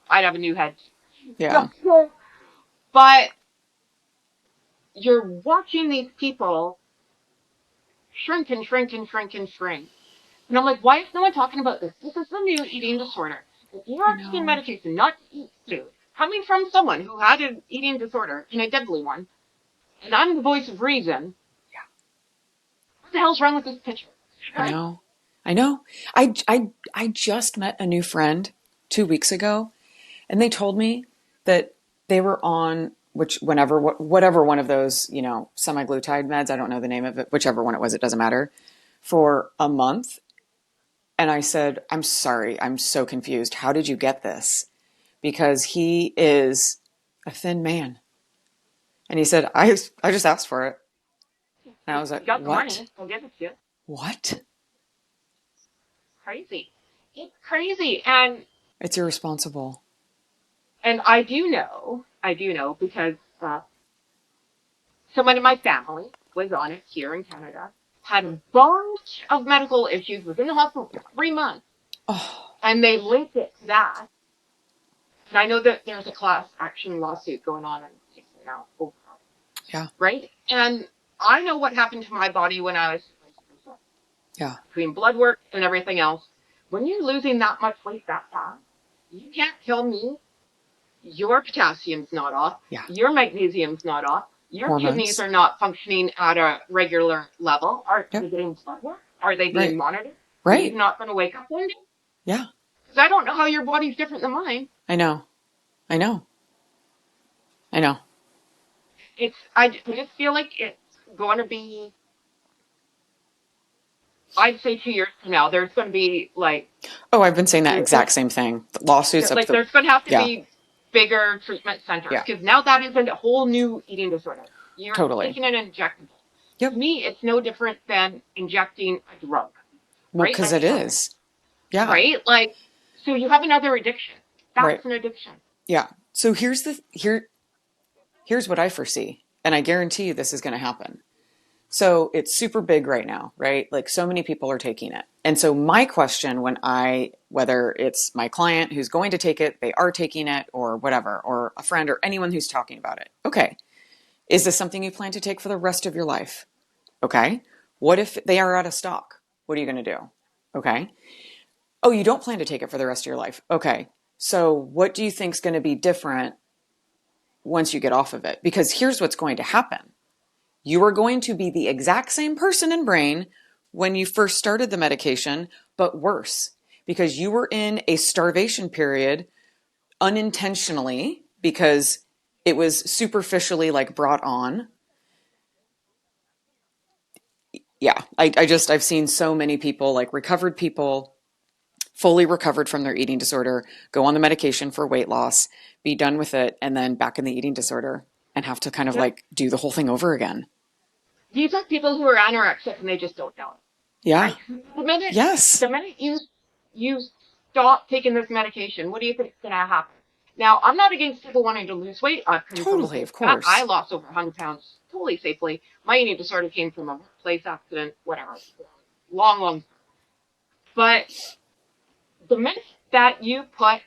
[SPEAKER 1] I'd have a new head.
[SPEAKER 2] Yeah.
[SPEAKER 1] But you're watching these people shrink and shrink and shrink and shrink. And I'm like, why is no one talking about this? This is the new eating disorder. If you're
[SPEAKER 2] I
[SPEAKER 1] taking
[SPEAKER 2] know.
[SPEAKER 1] medication not to eat food, coming from someone who had an eating disorder and a deadly one, and I'm the voice of reason, what the hell's wrong with this picture?
[SPEAKER 2] I know. I know. I just met a new friend 2 weeks ago, and they told me that they were on whatever one of those, semi-glutide meds, I don't know the name of it, whichever one it was, it doesn't matter, for a month. And I said, I'm sorry, I'm so confused. How did you get this? Because he is a thin man. And he said, I just asked for it. And I was
[SPEAKER 1] You
[SPEAKER 2] like,
[SPEAKER 1] got the
[SPEAKER 2] what?
[SPEAKER 1] money, I'll give it to you.
[SPEAKER 2] What?
[SPEAKER 1] Crazy. It's crazy.
[SPEAKER 2] It's irresponsible.
[SPEAKER 1] And I do know because someone in my family was on it here in Canada, had a bunch of medical issues, was in the hospital for 3 months,
[SPEAKER 2] Oh,
[SPEAKER 1] and they linked it to that. And I know that there's a class action lawsuit going on in now,
[SPEAKER 2] yeah.
[SPEAKER 1] right? And I know what happened to my body when I was
[SPEAKER 2] Yeah.
[SPEAKER 1] between blood work and everything else. When you're losing that much weight that fast, you can't tell me your potassium's not off,
[SPEAKER 2] Yeah.
[SPEAKER 1] your magnesium's not off, your kidneys
[SPEAKER 2] Hormones.
[SPEAKER 1] are not functioning at a regular level. Are
[SPEAKER 2] Yep.
[SPEAKER 1] they getting blood work? Are they being
[SPEAKER 2] Right.
[SPEAKER 1] monitored? Are you
[SPEAKER 2] Right.
[SPEAKER 1] not going to wake up one day?
[SPEAKER 2] Yeah.
[SPEAKER 1] Because I don't know how your body's different than mine.
[SPEAKER 2] I know. I know. I know.
[SPEAKER 1] I just feel like it's going to be I'd say 2 years from now, there's going to be like,
[SPEAKER 2] Oh, I've been saying that exact same thing. The lawsuits up the,
[SPEAKER 1] there's going to have to
[SPEAKER 2] yeah,
[SPEAKER 1] be bigger treatment centers
[SPEAKER 2] yeah,
[SPEAKER 1] because now that is a whole new eating disorder. You're
[SPEAKER 2] totally.
[SPEAKER 1] taking an injectable. To
[SPEAKER 2] Yep.
[SPEAKER 1] me, it's no different than injecting a drug,
[SPEAKER 2] Well,
[SPEAKER 1] right?
[SPEAKER 2] because
[SPEAKER 1] Like
[SPEAKER 2] it
[SPEAKER 1] heroin,
[SPEAKER 2] is. Yeah.
[SPEAKER 1] right? Like, so you have another addiction.
[SPEAKER 2] Right.
[SPEAKER 1] That's an addiction.
[SPEAKER 2] Yeah. So here's what I foresee, and I guarantee you this is going to happen. So it's super big right now, right? Like so many people are taking it. And so my question whether it's my client who's going to take it, they are taking it or whatever, or a friend or anyone who's talking about it. Okay. Is this something you plan to take for the rest of your life? Okay. What if they are out of stock? What are you going to do? Okay. Oh, you don't plan to take it for the rest of your life. Okay. So what do you think is going to be different once you get off of it? Because here's what's going to happen. You are going to be the exact same person in brain when you first started the medication, but worse, because you were in a starvation period unintentionally because it was superficially like brought on. Yeah, I've seen so many people, like recovered people, fully recovered from their eating disorder, go on the medication for weight loss, be done with it, and then back in the eating disorder and have to kind of
[SPEAKER 1] Yep.
[SPEAKER 2] like do the whole thing over again.
[SPEAKER 1] These are people who are anorexic and they just don't know it,
[SPEAKER 2] Yeah.
[SPEAKER 1] right? The minute,
[SPEAKER 2] Yes.
[SPEAKER 1] the minute you stop taking this medication, what do you think is going to happen? Now, I'm not against people wanting to lose weight. I've come from a
[SPEAKER 2] Totally,
[SPEAKER 1] place
[SPEAKER 2] of
[SPEAKER 1] that I
[SPEAKER 2] course.
[SPEAKER 1] lost over 100 pounds totally safely. My eating disorder came from a workplace accident, whatever, long, long. But the minute that you put a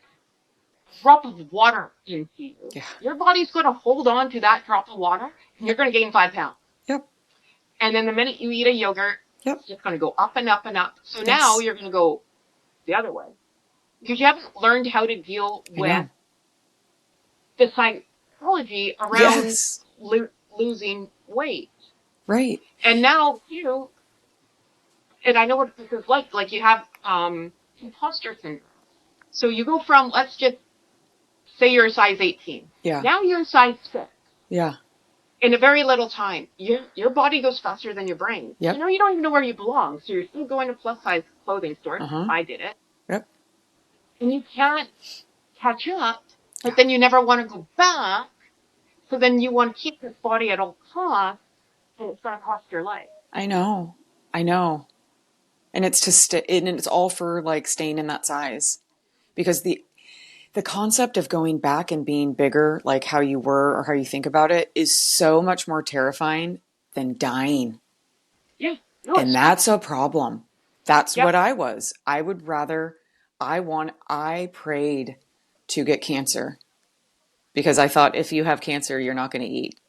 [SPEAKER 1] drop of water into you,
[SPEAKER 2] Yeah.
[SPEAKER 1] your body's going to hold on to that drop of water, and you're
[SPEAKER 2] Yep.
[SPEAKER 1] going to gain 5 pounds.
[SPEAKER 2] Yep.
[SPEAKER 1] And then the minute you eat a yogurt,
[SPEAKER 2] Yep.
[SPEAKER 1] it's just going to go up and up and up. So now
[SPEAKER 2] Yes.
[SPEAKER 1] you're going to go the other way because you haven't learned how to deal
[SPEAKER 2] I
[SPEAKER 1] with
[SPEAKER 2] know.
[SPEAKER 1] the psychology around
[SPEAKER 2] Yes.
[SPEAKER 1] losing weight.
[SPEAKER 2] Right.
[SPEAKER 1] And now you, and I know what this is like. Like you have imposter syndrome. So you go from, let's just say you're a size 18.
[SPEAKER 2] Yeah.
[SPEAKER 1] Now you're a size 6.
[SPEAKER 2] Yeah.
[SPEAKER 1] In a very little time, your body goes faster than your brain. You
[SPEAKER 2] Yep.
[SPEAKER 1] know, you don't even know where you belong. So you're still going to plus size clothing stores.
[SPEAKER 2] Uh-huh.
[SPEAKER 1] I did it.
[SPEAKER 2] Yep.
[SPEAKER 1] And you can't catch up,
[SPEAKER 2] Yeah.
[SPEAKER 1] but then you never want to go back. So then you want to keep this body at all costs, and it's going to cost your life.
[SPEAKER 2] I know. I know. And it's to and it's all for like staying in that size. Because the concept of going back and being bigger, like how you were or how you think about it, is so much more terrifying than dying.
[SPEAKER 1] Yeah. No,
[SPEAKER 2] And
[SPEAKER 1] it's
[SPEAKER 2] that's a problem. That's
[SPEAKER 1] yep.
[SPEAKER 2] what I was. I would rather, I prayed to get cancer because I thought if you have cancer, you're not going to eat.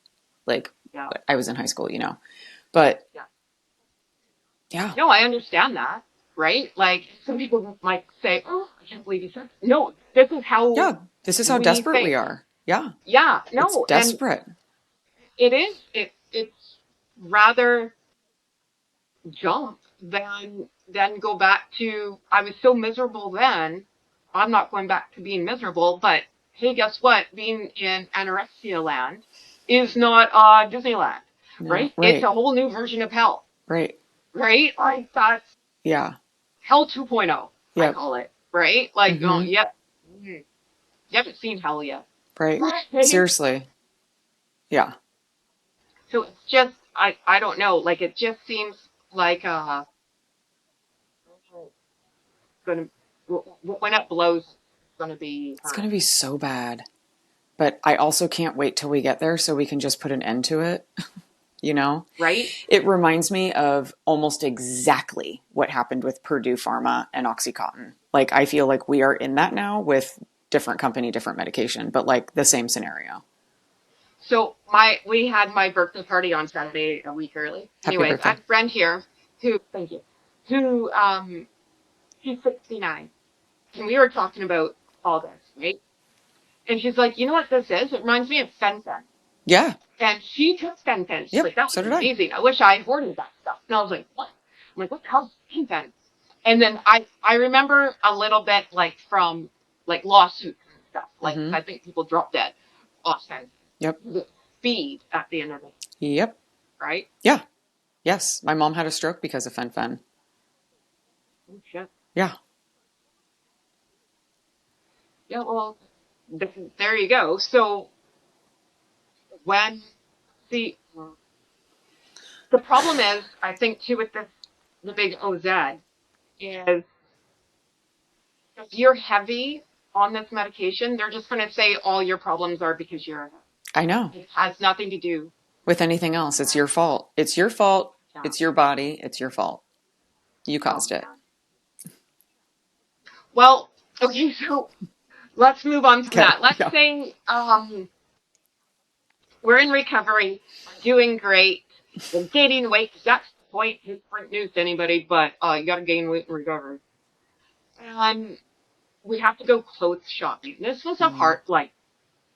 [SPEAKER 2] Like,
[SPEAKER 1] Yeah.
[SPEAKER 2] I was in high school, you know. But
[SPEAKER 1] Yeah.
[SPEAKER 2] yeah,
[SPEAKER 1] No, I understand that, right? Like some people might say, "Oh, I can't believe you said." That. No, this is how
[SPEAKER 2] yeah, this is how
[SPEAKER 1] we
[SPEAKER 2] desperate we
[SPEAKER 1] think.
[SPEAKER 2] are. Yeah,
[SPEAKER 1] Yeah.
[SPEAKER 2] it's
[SPEAKER 1] No, and
[SPEAKER 2] desperate.
[SPEAKER 1] it is. It's rather jump than go back to I was so miserable then. I'm not going back to being miserable, but hey, guess what? Being in anorexia land is not Disneyland,
[SPEAKER 2] No,
[SPEAKER 1] right? It's
[SPEAKER 2] right,
[SPEAKER 1] a whole new version of hell,
[SPEAKER 2] right.
[SPEAKER 1] right? Like that's
[SPEAKER 2] Yeah,
[SPEAKER 1] hell 2.0, I
[SPEAKER 2] yep.
[SPEAKER 1] call it, right? Like, oh,
[SPEAKER 2] Mm-hmm.
[SPEAKER 1] yep, you haven't seen hell yet,
[SPEAKER 2] Right.
[SPEAKER 1] right?
[SPEAKER 2] Seriously. Yeah.
[SPEAKER 1] So it's just I don't know, like it just seems like gonna when it blows, it's gonna be
[SPEAKER 2] It's going to be so bad. But I also can't wait till we get there so we can just put an end to it. You know?
[SPEAKER 1] right.
[SPEAKER 2] It reminds me of almost exactly what happened with Purdue Pharma and Oxycontin. Like, I feel like we are in that now with different company, different medication, but like the same scenario.
[SPEAKER 1] So we had my birthday party on Saturday a week early.
[SPEAKER 2] Happy
[SPEAKER 1] Anyways, I
[SPEAKER 2] birthday.
[SPEAKER 1] have a friend here who thank you, who she's 69, and we were talking about all this, right? And she's like, you know what this is? It reminds me of fen.
[SPEAKER 2] Yeah.
[SPEAKER 1] And she took fen. She's
[SPEAKER 2] Yep.
[SPEAKER 1] like, that
[SPEAKER 2] So
[SPEAKER 1] was
[SPEAKER 2] did I.
[SPEAKER 1] amazing. I wish I had ordered that stuff. And I was like, what? I'm like, what the hell's fen? And then I remember a little bit like from like lawsuits and stuff. Like
[SPEAKER 2] Mm-hmm.
[SPEAKER 1] I think people drop dead off fen.
[SPEAKER 2] Yep.
[SPEAKER 1] The feed at the end of it,
[SPEAKER 2] Yep.
[SPEAKER 1] right?
[SPEAKER 2] Yeah. Yes. My mom had a stroke because of fen.
[SPEAKER 1] Oh, shit.
[SPEAKER 2] Yeah,
[SPEAKER 1] Yeah, well, there you go. So when the problem is, I think too with this, the big OZ is if you're heavy on this medication, they're just going to say all your problems are because you're heavy.
[SPEAKER 2] I know.
[SPEAKER 1] It has nothing to do.
[SPEAKER 2] With anything else, it's your fault. It's your fault.
[SPEAKER 1] Yeah.
[SPEAKER 2] It's your body. It's your fault. You
[SPEAKER 1] Oh
[SPEAKER 2] caused it.
[SPEAKER 1] man. Well, okay, so let's move on from
[SPEAKER 2] Okay.
[SPEAKER 1] that. Let's
[SPEAKER 2] Yeah.
[SPEAKER 1] say we're in recovery, we're doing great, we're gaining weight. 'Cause that's the point. It's great news to anybody, but you got to gain weight in recovery. And we have to go clothes shopping. This was a
[SPEAKER 2] Mm-hmm.
[SPEAKER 1] hard, like,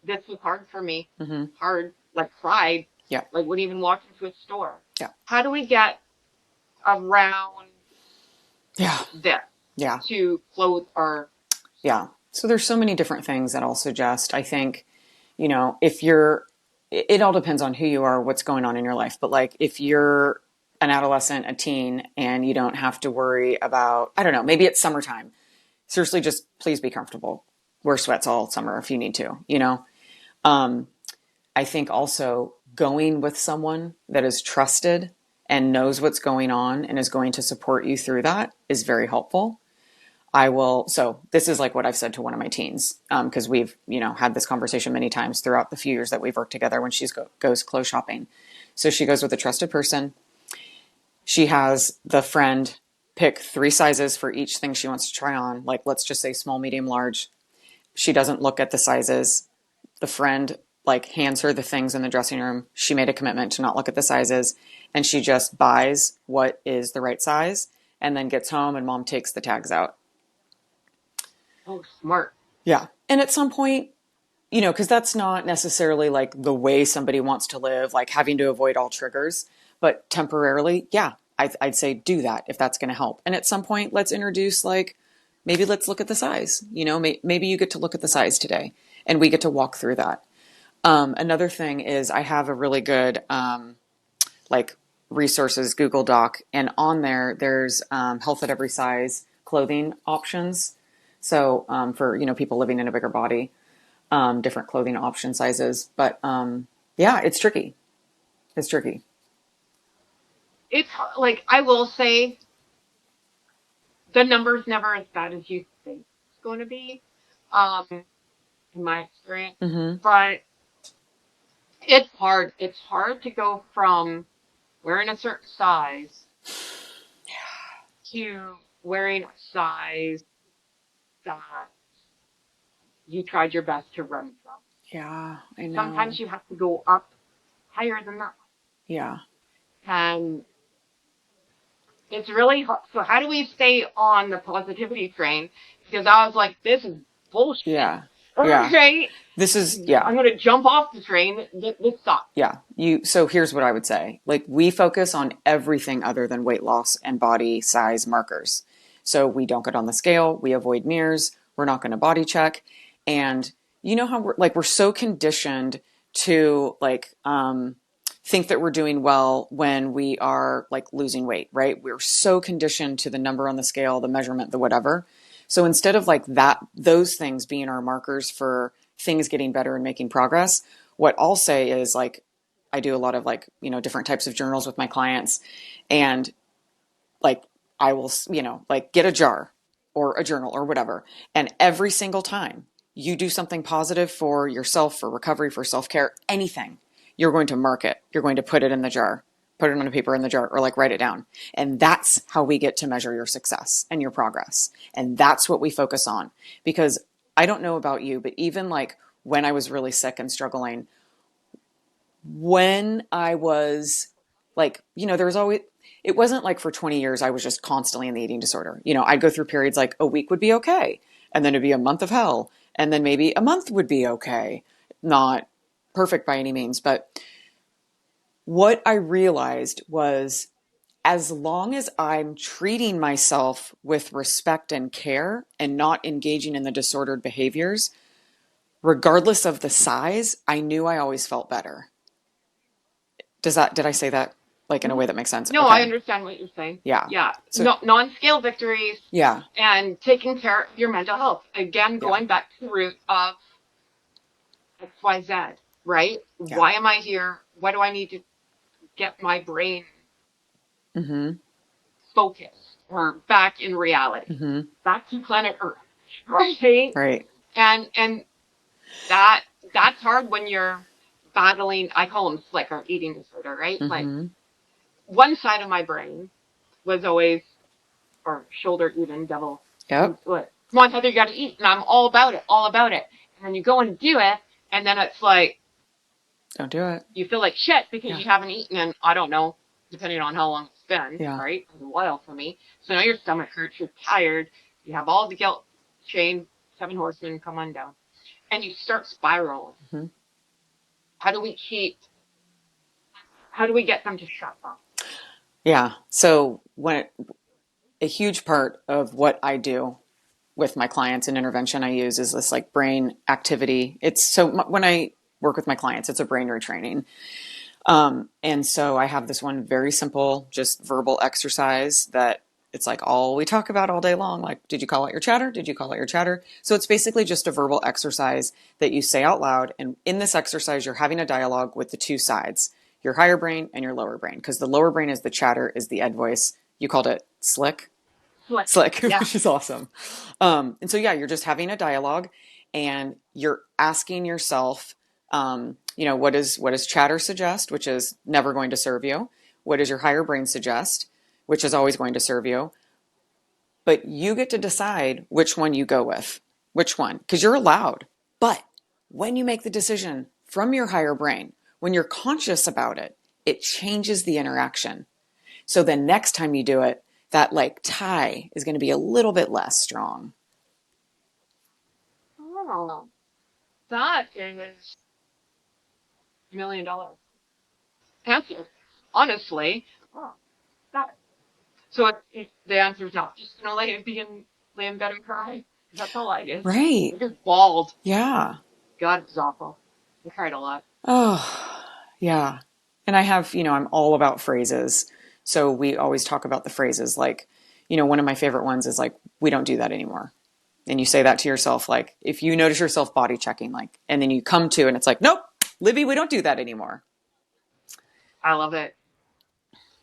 [SPEAKER 1] this was hard for me.
[SPEAKER 2] Mm-hmm.
[SPEAKER 1] Hard, like, cried,
[SPEAKER 2] Yeah.
[SPEAKER 1] like, wouldn't even walk into a store.
[SPEAKER 2] Yeah.
[SPEAKER 1] How do we get around
[SPEAKER 2] Yeah.
[SPEAKER 1] this
[SPEAKER 2] Yeah.
[SPEAKER 1] to clothe our.
[SPEAKER 2] Yeah. So there's so many different things that I'll suggest. I think, if you're, it all depends on who you are, what's going on in your life. But like, if you're an adolescent, a teen, and you don't have to worry about, I don't know, maybe it's summertime. Seriously, just please be comfortable. Wear sweats all summer if you need to. I think also going with someone that is trusted and knows what's going on and is going to support you through that is very helpful. So this is like what I've said to one of my teens, because we've, had this conversation many times throughout the few years that we've worked together when she goes clothes shopping. So she goes with a trusted person. She has the friend pick 3 sizes for each thing she wants to try on. Like, let's just say small, medium, large. She doesn't look at the sizes. The friend like hands her the things in the dressing room. She made a commitment to not look at the sizes, and she just buys what is the right size and then gets home and mom takes the tags out.
[SPEAKER 1] Oh, smart.
[SPEAKER 2] Yeah. And at some point, because that's not necessarily like the way somebody wants to live, like having to avoid all triggers, but temporarily, yeah, I'd say do that if that's going to help. And at some point, let's introduce like, maybe let's look at the size, maybe you get to look at the size today and we get to walk through that. Another thing is I have a really good, like resources Google Doc, and on there's health at every size clothing options. So for people living in a bigger body, different clothing option sizes. But yeah, it's tricky. It's tricky.
[SPEAKER 1] It's like, I will say the number's never as bad as you think it's going to be, um, in my experience.
[SPEAKER 2] Mm-hmm.
[SPEAKER 1] But it's hard. It's hard to go from wearing a certain size to wearing a size that you tried your best to run from.
[SPEAKER 2] Yeah, I know.
[SPEAKER 1] Sometimes you have to go up higher than that.
[SPEAKER 2] Yeah,
[SPEAKER 1] And it's really hard. So how do we stay on the positivity train? Because I was like, this is bullshit.
[SPEAKER 2] yeah, yeah.
[SPEAKER 1] Okay.
[SPEAKER 2] This is, yeah.
[SPEAKER 1] I'm going to jump off the train. This sucks.
[SPEAKER 2] Yeah. So here's what I would say. Like, we focus on everything other than weight loss and body size markers. So we don't get on the scale. We avoid mirrors. We're not going to body check. And you know how we're so conditioned to like, think that we're doing well when we are like losing weight, right? We're so conditioned to the number on the scale, the measurement, the whatever. So instead of like those things being our markers for things getting better and making progress, what I'll say is like, I do a lot of like, different types of journals with my clients, and like, I will, like get a jar or a journal or whatever. And every single time you do something positive for yourself, for recovery, for self-care, anything, you're going to mark it. You're going to put it in the jar, put it on a paper in the jar, or like write it down. And that's how we get to measure your success and your progress. And that's what we focus on. Because I don't know about you, but even like when I was really sick and struggling, when I was like, there was always, it wasn't like for 20 years I was just constantly in the eating disorder. I'd go through periods like a week would be okay, and then it'd be a month of hell, and then maybe a month would be okay. Not perfect by any means, but what I realized was, as long as I'm treating myself with respect and care and not engaging in the disordered behaviors, regardless of the size, I knew I always felt better. Did I say that? like in a way that makes sense.
[SPEAKER 1] No, I
[SPEAKER 2] Okay.
[SPEAKER 1] understand what you're saying.
[SPEAKER 2] Yeah.
[SPEAKER 1] Yeah.
[SPEAKER 2] So,
[SPEAKER 1] No, non-scale victories
[SPEAKER 2] yeah.
[SPEAKER 1] and taking care of your mental health. Again,
[SPEAKER 2] Yeah.
[SPEAKER 1] going back to the root of XYZ, right?
[SPEAKER 2] Yeah.
[SPEAKER 1] Why am I here? What do I need to get my brain
[SPEAKER 2] Mm-hmm.
[SPEAKER 1] focused or back in reality?
[SPEAKER 2] Mm-hmm.
[SPEAKER 1] Back to planet Earth, right?
[SPEAKER 2] Right.
[SPEAKER 1] And that that's hard when you're battling, I call them like our eating disorder, right? Like
[SPEAKER 2] Mm-hmm.
[SPEAKER 1] one side of my brain was always, or shoulder even, devil
[SPEAKER 2] Yep.
[SPEAKER 1] split. Come on, Heather, you got to eat, and I'm all about it, all about it. And then you go and do it, and then it's like
[SPEAKER 2] Don't do it.
[SPEAKER 1] you feel like shit because
[SPEAKER 2] Yeah.
[SPEAKER 1] you haven't eaten in, I don't know, depending on how long it's been,
[SPEAKER 2] Yeah.
[SPEAKER 1] right? It's a while for me. So now your stomach hurts, you're tired, you have all the guilt chain, seven horsemen come on down, and you start spiraling.
[SPEAKER 2] Mm-hmm.
[SPEAKER 1] How do we keep? How do we get them to shut up?
[SPEAKER 2] Yeah. So a huge part of what I do with my clients and intervention I use is this like brain activity. It's so when I work with my clients, it's a brain retraining. And so I have this one very simple, just verbal exercise that it's like all we talk about all day long. Like, did you call out your chatter? Did you call out your chatter? So it's basically just a verbal exercise that you say out loud. And in this exercise, you're having a dialogue with the two sides, your higher brain and your lower brain, because the lower brain is the chatter, is the ed voice. You called it slick,
[SPEAKER 1] Slick.
[SPEAKER 2] slick,
[SPEAKER 1] Yeah.
[SPEAKER 2] which is awesome. And so, yeah, you're just having a dialogue and you're asking yourself, what does chatter suggest, which is never going to serve you? What does your higher brain suggest, which is always going to serve you? But you get to decide which one you go with, which one, because you're allowed. But when you make the decision from your higher brain, when you're conscious about it, it changes the interaction. So then next time you do it, that like tie is going to be a little bit less strong.
[SPEAKER 1] Oh, that is $1 million answer. Honestly, oh, that. So the answer is not just gonna lay in bed and cry. That's all I did.
[SPEAKER 2] Right.
[SPEAKER 1] I just bawled.
[SPEAKER 2] Yeah.
[SPEAKER 1] God, it was awful. I cried a lot.
[SPEAKER 2] Oh, yeah. And I have, I'm all about phrases. So we always talk about the phrases like, one of my favorite ones is like, we don't do that anymore. And you say that to yourself, like, if you notice yourself body checking, like, and then you come to, and it's like, nope, Libby, we don't do that anymore.
[SPEAKER 1] I love it.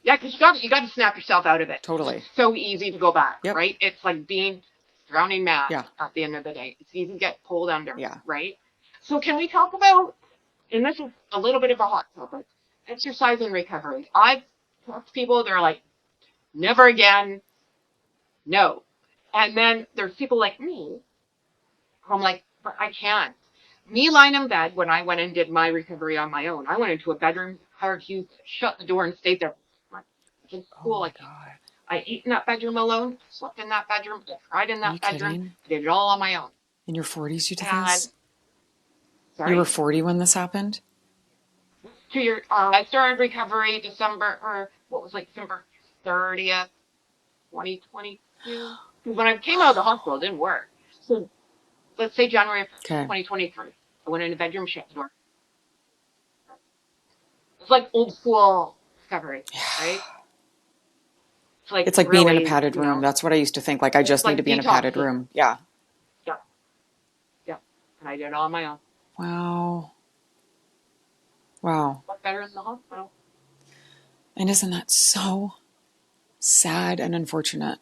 [SPEAKER 1] Yeah, because you got to snap yourself out of it.
[SPEAKER 2] Totally.
[SPEAKER 1] It's so easy to go back,
[SPEAKER 2] Yep.
[SPEAKER 1] right? It's like being drowning mad
[SPEAKER 2] Yeah.
[SPEAKER 1] at the end of the day. It's easy to get pulled under,
[SPEAKER 2] Yeah.
[SPEAKER 1] right? So can we talk about, and this is a little bit of a hot topic, exercise and recovery. I've talked to people, they're like, never again, no. And then there's people like me, who I'm like, but I can't. Me lying in bed when I went and did my recovery on my own, I went into a bedroom, hired Hughes, shut the door, and stayed there. In
[SPEAKER 2] Oh
[SPEAKER 1] school,
[SPEAKER 2] my
[SPEAKER 1] like
[SPEAKER 2] God.
[SPEAKER 1] I ate in that bedroom alone, slept in that bedroom, I cried in
[SPEAKER 2] Are you
[SPEAKER 1] that bedroom,
[SPEAKER 2] kidding?
[SPEAKER 1] I did it all on my own.
[SPEAKER 2] In your 40s, you did
[SPEAKER 1] And
[SPEAKER 2] this? You were
[SPEAKER 1] sorry,
[SPEAKER 2] 40 when this happened?
[SPEAKER 1] I started recovery December, or what was like December 30th, 2022. Because when I came out of the hospital, it didn't work. So let's say January of
[SPEAKER 2] Okay.
[SPEAKER 1] 2023, I went in the bedroom, shut the door. It's like old school recovery, right?
[SPEAKER 2] It's like being in a
[SPEAKER 1] really,
[SPEAKER 2] padded room. That's what I used to think. Like, I
[SPEAKER 1] it's
[SPEAKER 2] just need
[SPEAKER 1] like
[SPEAKER 2] to be in a padded
[SPEAKER 1] detoxing.
[SPEAKER 2] room. Yeah.
[SPEAKER 1] Yeah, yeah. And I did it all on my own.
[SPEAKER 2] Wow. Wow.
[SPEAKER 1] What better in the hospital?
[SPEAKER 2] And isn't that so sad and unfortunate?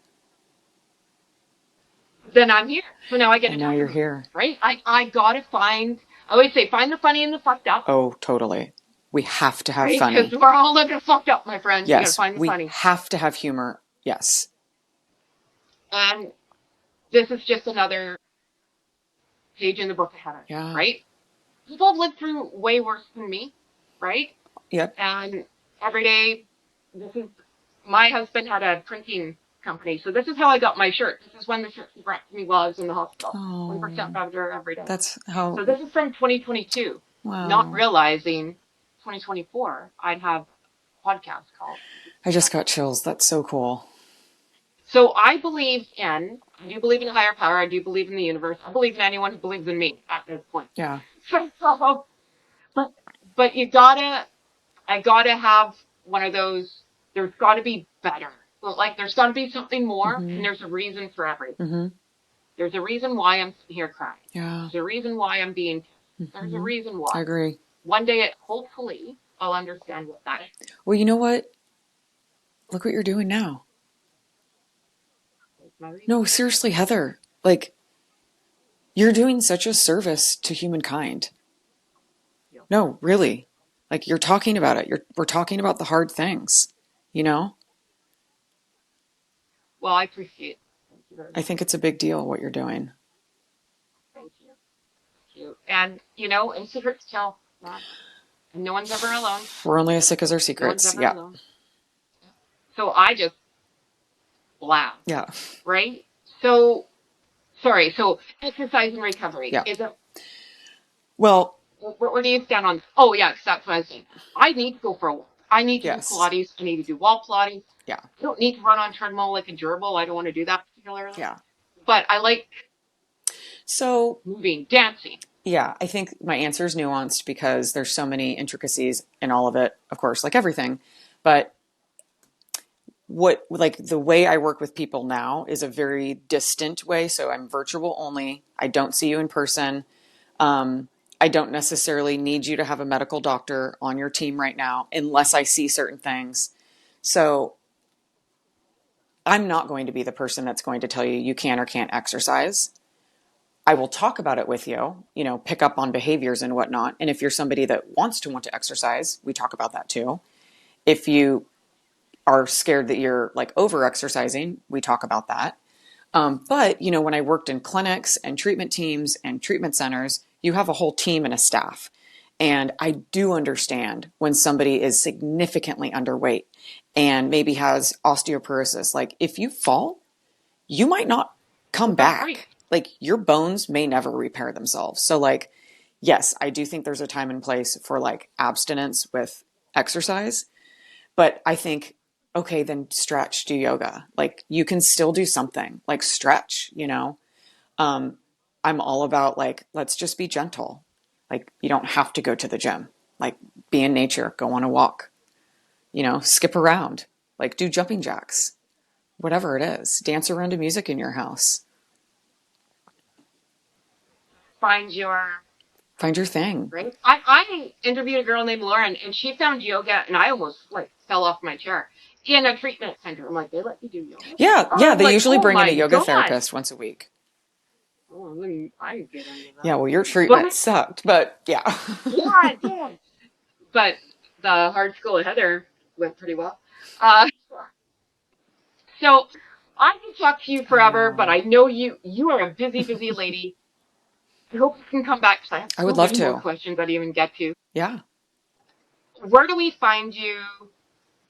[SPEAKER 1] Then I'm here. So now I get to
[SPEAKER 2] And now
[SPEAKER 1] talk
[SPEAKER 2] you're
[SPEAKER 1] about it,
[SPEAKER 2] here.
[SPEAKER 1] right? I gotta find, I always say, find the funny in the fucked up,
[SPEAKER 2] Oh, totally. We have to have
[SPEAKER 1] right? Because
[SPEAKER 2] funny.
[SPEAKER 1] we're all living fucked up, my friends. You gotta
[SPEAKER 2] Yes,
[SPEAKER 1] find the
[SPEAKER 2] we
[SPEAKER 1] funny.
[SPEAKER 2] have to have humor. Yes.
[SPEAKER 1] And this is just another page in the book ahead of us,
[SPEAKER 2] Yeah.
[SPEAKER 1] right? People have lived through way worse than me, right?
[SPEAKER 2] Yep.
[SPEAKER 1] And every day, this is, my husband had a printing company, so this is how I got my shirt. This is when the shirt he brought to me while I was in the hospital. 1%
[SPEAKER 2] Oh,
[SPEAKER 1] better every day.
[SPEAKER 2] that's how.
[SPEAKER 1] So this is from 2022, not
[SPEAKER 2] Wow.
[SPEAKER 1] realizing 2024 I'd have a podcast called.
[SPEAKER 2] I just got chills. That's so cool.
[SPEAKER 1] So I do believe in a higher power. I do believe in the universe. I believe in anyone who believes in me at this point.
[SPEAKER 2] Yeah.
[SPEAKER 1] So, but I gotta have one of those, there's got to be better. Like, there's got to be something more, and
[SPEAKER 2] Mm-hmm.
[SPEAKER 1] there's a reason for everything.
[SPEAKER 2] Mm-hmm.
[SPEAKER 1] There's a reason why I'm here crying.
[SPEAKER 2] Yeah.
[SPEAKER 1] There's a reason why I'm being pissed. There's a
[SPEAKER 2] Mm-hmm.
[SPEAKER 1] reason
[SPEAKER 2] I
[SPEAKER 1] why.
[SPEAKER 2] agree.
[SPEAKER 1] One day, hopefully, I'll understand what that is.
[SPEAKER 2] Well, you know what? Look what you're doing now.
[SPEAKER 1] That's my reason.
[SPEAKER 2] No, seriously, Heather. Like, you're doing such a service to humankind.
[SPEAKER 1] Yeah.
[SPEAKER 2] No, really. Like, you're talking about it. We're talking about the hard things, you know?
[SPEAKER 1] Well, I appreciate it. Thank you very
[SPEAKER 2] I
[SPEAKER 1] much.
[SPEAKER 2] think it's a big deal what you're doing.
[SPEAKER 1] Thank you. Thank you. And, and secrets tell. And no one's ever alone.
[SPEAKER 2] We're only as sick as our
[SPEAKER 1] No one's
[SPEAKER 2] secrets.
[SPEAKER 1] ever
[SPEAKER 2] Yeah.
[SPEAKER 1] alone. So I just laugh.
[SPEAKER 2] Yeah.
[SPEAKER 1] Right? So, sorry. So exercise and recovery.
[SPEAKER 2] Yeah.
[SPEAKER 1] Is it?
[SPEAKER 2] Well,
[SPEAKER 1] Where do you stand on? Oh, yeah, 'cause that's what I was saying. I need to go for a walk. I need to
[SPEAKER 2] yes.
[SPEAKER 1] do Pilates. I need to do wall Pilates.
[SPEAKER 2] Yeah.
[SPEAKER 1] I don't need to run on treadmill like a gerbil. I don't want to do that particularly.
[SPEAKER 2] Yeah.
[SPEAKER 1] But I like
[SPEAKER 2] So,
[SPEAKER 1] moving, dancing.
[SPEAKER 2] yeah, I think my answer is nuanced because there's so many intricacies in all of it, of course, like everything. But the way I work with people now is a very distant way. So I'm virtual only. I don't see you in person. I don't necessarily need you to have a medical doctor on your team right now unless I see certain things. So I'm not going to be the person that's going to tell you you can or can't exercise. I will talk about it with you, pick up on behaviors and whatnot. And if you're somebody that wants to want to exercise, we talk about that too. If you are scared that you're like over exercising, we talk about that. But when I worked in clinics and treatment teams and treatment centers, you have a whole team and a staff. And I do understand when somebody is significantly underweight and maybe has osteoporosis. Like if you fall, you might not come back.
[SPEAKER 1] Right.
[SPEAKER 2] Like your bones may never repair themselves. So like, yes, I do think there's a time and place for like abstinence with exercise. But I think, okay, then stretch, do yoga. Like you can still do something like stretch, I'm all about like, let's just be gentle. Like you don't have to go to the gym, like be in nature, go on a walk, skip around, like do jumping jacks, whatever it is, dance around to music in your house.
[SPEAKER 1] Find your
[SPEAKER 2] thing.
[SPEAKER 1] Right. I interviewed a girl named Lauren, and she found yoga, and I almost like fell off my chair in a treatment center. I'm like, they let you do yoga?
[SPEAKER 2] Yeah. They
[SPEAKER 1] like,
[SPEAKER 2] usually bring in a yoga
[SPEAKER 1] God.
[SPEAKER 2] Therapist once a week.
[SPEAKER 1] Oh, I get into that.
[SPEAKER 2] Yeah, well, your treatment sucked, but yeah.
[SPEAKER 1] Yeah, it did. But the hard school of Heather went pretty well. So I can talk to you forever, but I know you are a busy, busy lady. I hope you can come back because I have so many more questions I didn't even get to.
[SPEAKER 2] Yeah.
[SPEAKER 1] Where do we find you?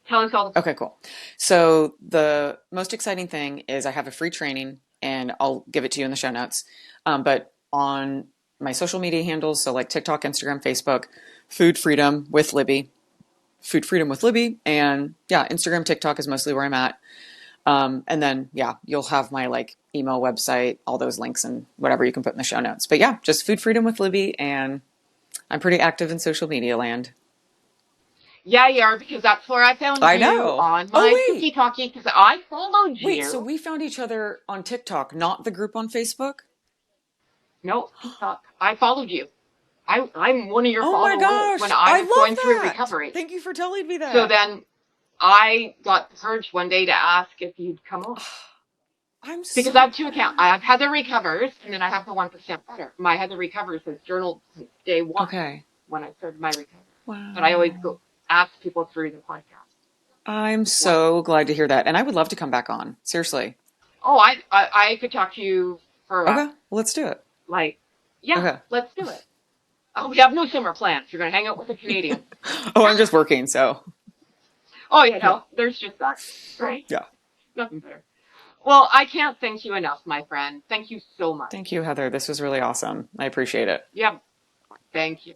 [SPEAKER 1] Tell us all.
[SPEAKER 2] Okay, cool. So the most exciting thing is I have a free training, and I'll give it to you in the show notes. But on my social media handles, so like TikTok, Instagram, Facebook, Food Freedom with Libby, Food Freedom with Libby, and yeah, Instagram, TikTok is mostly where I'm at. And then, yeah, you'll have my like email, website, all those links and whatever you can put in the show notes. But yeah, just Food Freedom with Libby, and I'm pretty active in social media land.
[SPEAKER 1] Yeah, you are, because that's where I found you on my Talkie, because I followed you.
[SPEAKER 2] Wait, so we found each other on TikTok, not the group on Facebook?
[SPEAKER 1] No, TikTok. I followed you. I'm one of your followers.
[SPEAKER 2] Oh my gosh,
[SPEAKER 1] when I was going through recovery.
[SPEAKER 2] Thank you for telling me that.
[SPEAKER 1] So then I got the urge one day to ask if you'd come on. Because I have two accounts. I have Heather Recovers, and then I have the 1% Better. My Heather Recovers has journaled since day one.
[SPEAKER 2] Okay.
[SPEAKER 1] When I started my recovery.
[SPEAKER 2] Wow.
[SPEAKER 1] But I always ask people through the podcast.
[SPEAKER 2] I'm so glad to hear that. And I would love to come back on. Seriously.
[SPEAKER 1] Oh, I could talk to you for...
[SPEAKER 2] Okay, well, let's do it.
[SPEAKER 1] Let's do it. We have no summer plans. You're going to hang out with a Canadian.
[SPEAKER 2] Oh, I'm just working, so...
[SPEAKER 1] Oh, no, there's just that, right?
[SPEAKER 2] Yeah.
[SPEAKER 1] Nothing better. Well, I can't thank you enough, my friend. Thank you so much.
[SPEAKER 2] Thank you, Heather. This was really awesome. I appreciate it.
[SPEAKER 1] Yeah. Thank you.